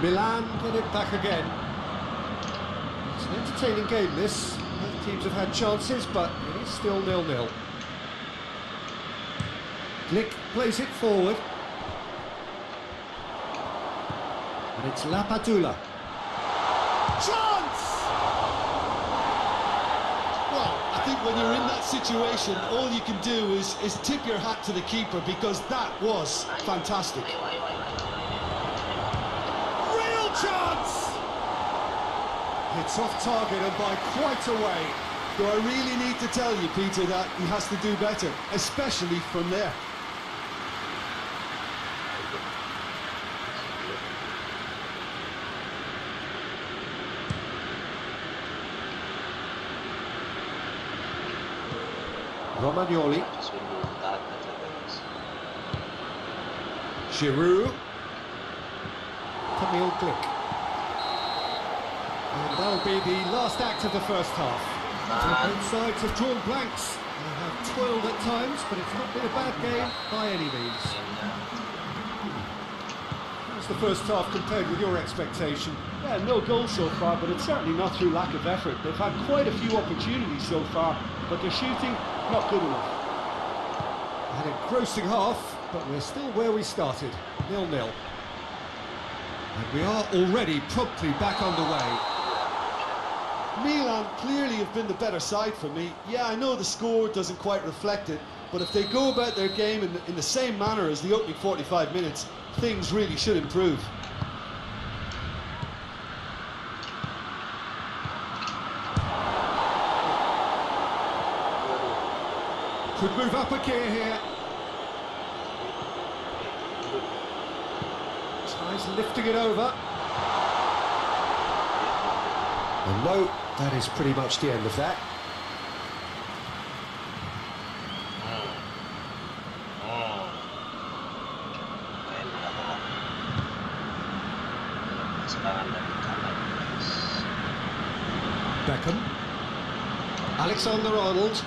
[SPEAKER 2] Milan get it back again. It's an entertaining game, this. Both teams have had chances, but it is still 0-0. Glick plays it forward. And it's Lapadula. Chance!
[SPEAKER 3] Well, I think when you're in that situation, all you can do is tip your hat to the keeper, because that was fantastic.
[SPEAKER 2] Real chance! It's off target and by quite a way.
[SPEAKER 3] Do I really need to tell you, Peter, that he has to do better, especially from there?
[SPEAKER 2] Romagnoli,
[SPEAKER 1] Just window tarik aja guys.
[SPEAKER 2] Giroud, Camille Glick. And that'll be the last act of the first half. Both sides have drawn blanks. They have toiled at times, but it's not been a bad game by any means. How's the first half compared with your expectation?
[SPEAKER 4] Yeah, no goals so far, but it's certainly not through lack of effort. They've had quite a few opportunities so far, but their shooting, not good enough.
[SPEAKER 2] An engrossing half, but we're still where we started, 0-0. And we are already promptly back underway.
[SPEAKER 3] Milan clearly have been the better side for me. Yeah, I know the score doesn't quite reflect it, but if they go about their game in the same manner as the opening 45 minutes, things really should improve.
[SPEAKER 2] Could move up a gear here. Tries lifting it over. And no, that is pretty much the end of that.
[SPEAKER 1] Serangan dari kanan guys.
[SPEAKER 2] Beckham. Alexander-Arnold.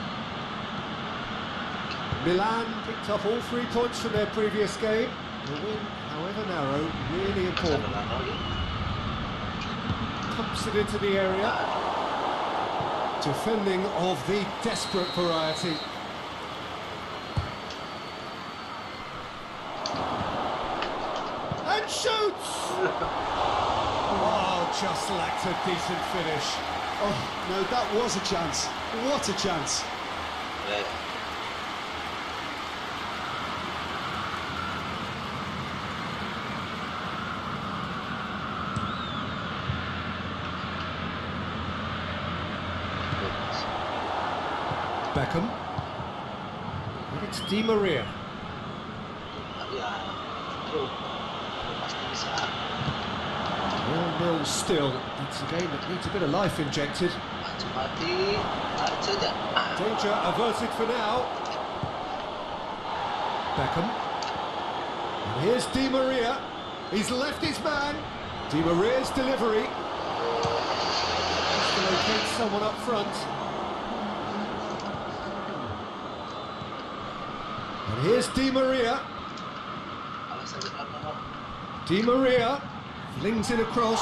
[SPEAKER 2] Milan picked up all 3 points from their previous game. The win, however narrow, really important. Pumps it into the area. Defending of the desperate variety. And shoots! Oh, just lacked a decent finish.
[SPEAKER 3] Oh, no, that was a chance. What a chance.
[SPEAKER 2] Beckham. And it's Di Maria.
[SPEAKER 1] Ya, bro, pasti bisa.
[SPEAKER 2] 0-0 still. It's a game that needs a bit of life injected.
[SPEAKER 1] Mati, tarik saja.
[SPEAKER 2] Danger averted for now. Beckham. And here's Di Maria. He's left his man. Di Maria's delivery. Has to locate someone up front. And here's Di Maria. Di Maria flings it across.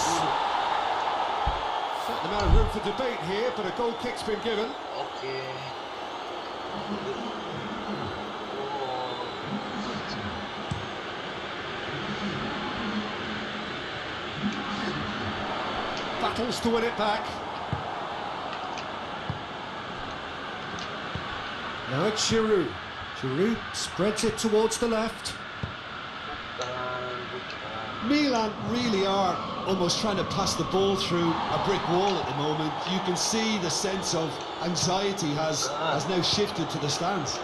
[SPEAKER 2] Certain amount of room for debate here, but a goal kick's been given.
[SPEAKER 1] Oke.
[SPEAKER 2] Battles to win it back. Now it's Giroud. Giroud spreads it towards the left.
[SPEAKER 3] Milan really are almost trying to pass the ball through a brick wall at the moment. You can see the sense of anxiety has now shifted to the stands.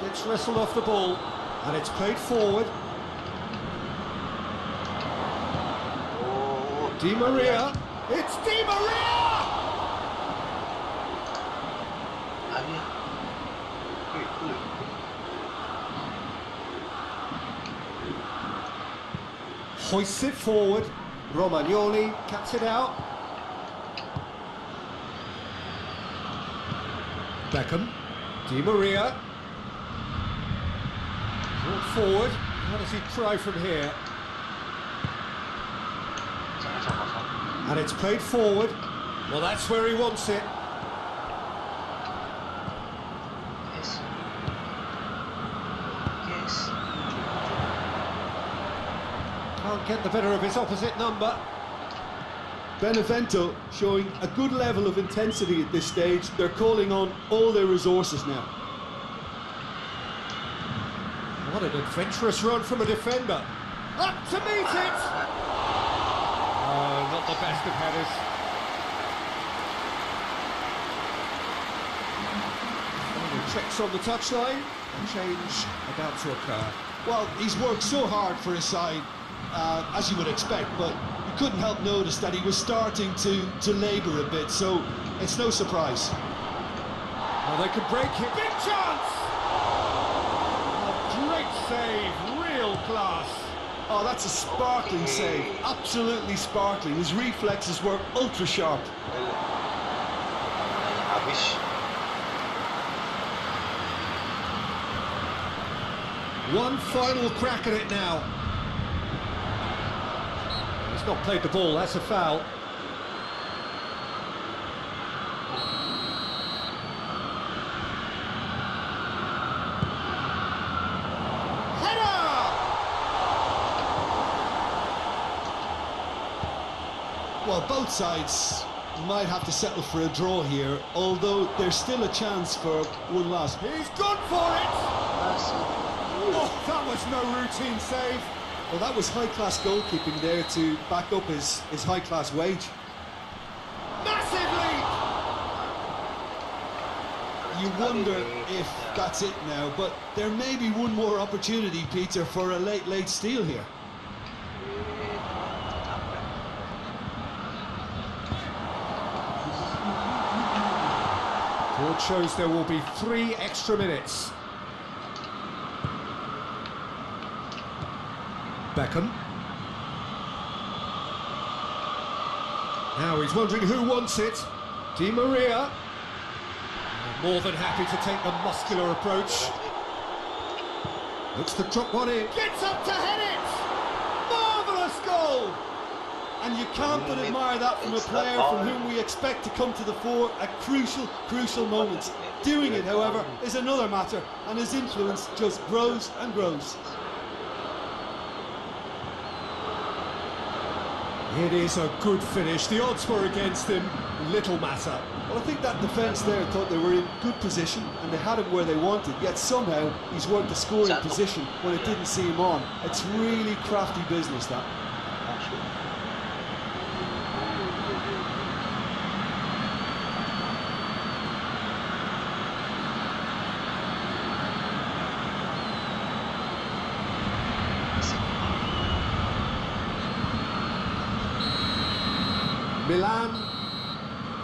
[SPEAKER 2] Gets wrestled off the ball, and it's played forward. Di Maria. It's Di Maria! Hoists it forward. Romagnoli cuts it out. Beckham. Di Maria. Brought forward. How does he try from here? And it's played forward. Well, that's where he wants it.
[SPEAKER 1] Yes. Yes.
[SPEAKER 2] Can't get the better of his opposite number.
[SPEAKER 3] Benevento showing a good level of intensity at this stage. They're calling on all their resources now.
[SPEAKER 2] What an adventurous run from a defender. Up to meet it! Oh, not not the best of headers. Checks on the touchline, and change about to occur.
[SPEAKER 3] Well, he's worked so hard for his side, as you would expect, but you couldn't help notice that he was starting to labour a bit, so it's no surprise.
[SPEAKER 2] Oh, they could break it. Big chance! A great save, real class.
[SPEAKER 3] Oh, that's a sparkling save, absolutely sparkling. His reflexes were ultra sharp.
[SPEAKER 1] Habis.
[SPEAKER 2] One final crack at it now. He's not played the ball, that's a foul.
[SPEAKER 3] Well, both sides might have to settle for a draw here, although there's still a chance for one last.
[SPEAKER 2] He's gone for it! Oh, that was no routine save.
[SPEAKER 3] Well, that was high-class goalkeeping there to back up his high-class wage.
[SPEAKER 2] Massive leap!
[SPEAKER 3] You wonder if that's it now, but there may be one more opportunity, Peter, for a late steal here.
[SPEAKER 2] Board shows there will be 3 extra minutes. Beckham. Now he's wondering who wants it. Di Maria. More than happy to take the muscular approach. Looks to drop one in. Gets up to head it! Marvellous goal!
[SPEAKER 3] And you can't but admire that from a player from whom we expect to come to the fore at crucial moments. Doing it, however, is another matter, and his influence just grows and grows.
[SPEAKER 2] It is a good finish. The odds were against him. Little matter.
[SPEAKER 3] Well, I think that defence there thought they were in good position and they had him where they wanted, yet somehow he's worked the scoring position when it didn't see him on. It's really crafty business, that.
[SPEAKER 2] Milan,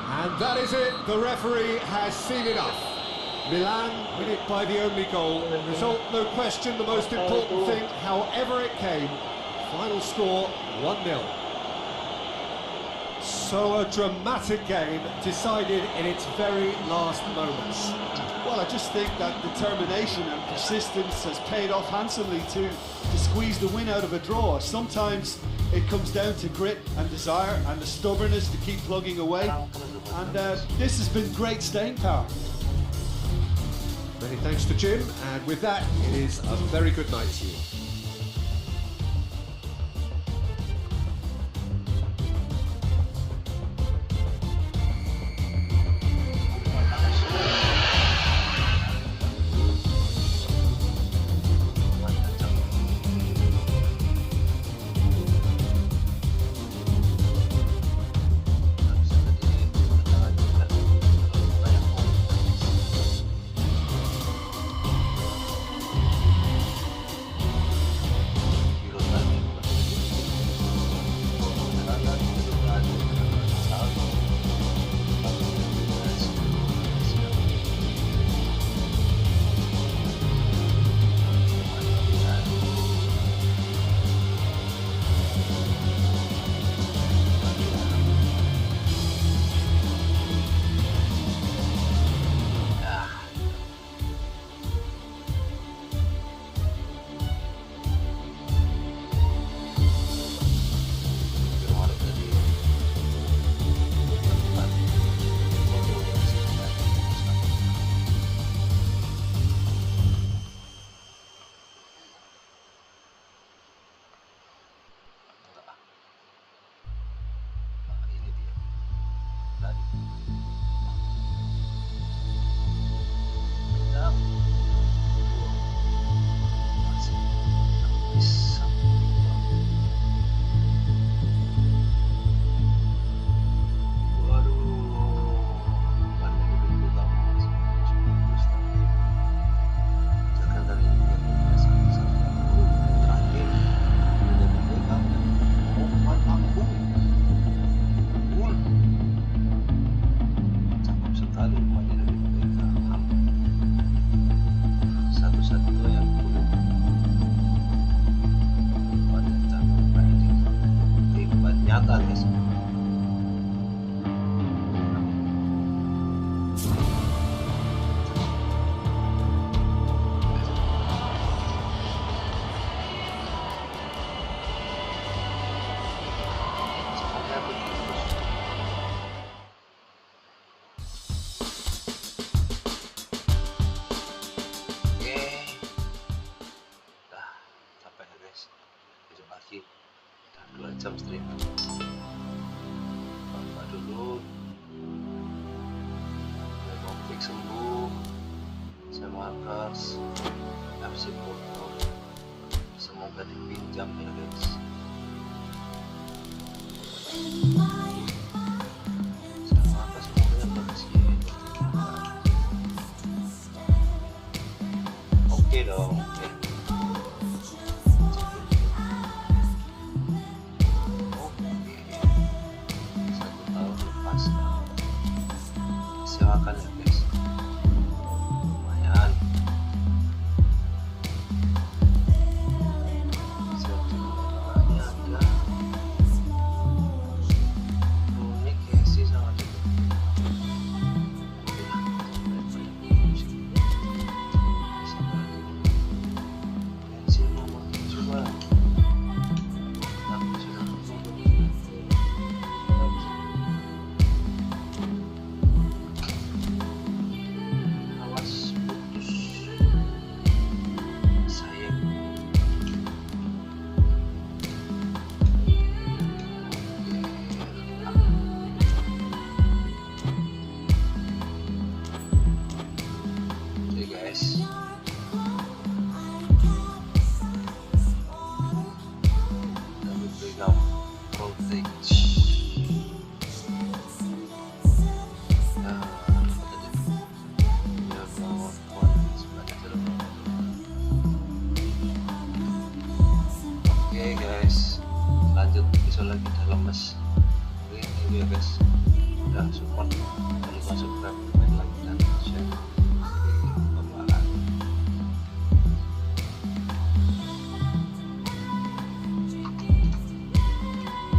[SPEAKER 2] and that is it. The referee has seen enough. Milan win it by the only goal. Result, no question, the most important thing, however it came. Final score, 1-0. So a dramatic game decided in its very last moments.
[SPEAKER 3] Well, I just think that determination and persistence has paid off handsomely to squeeze the win out of a draw. Sometimes it comes down to grit and desire and the stubbornness to keep plugging away. And this has been great staying power.
[SPEAKER 2] Many thanks to Jim, and with that, it is a very good night to you.
[SPEAKER 1] jam streaming. Bapak dulu Mobil sembuh, Semakers, FC Porto, semoga dipinjam ya guys. Semakers semoga bagus ya. Oke dong, oke. Oke, 1 tahun lepas. Silakan ya guys.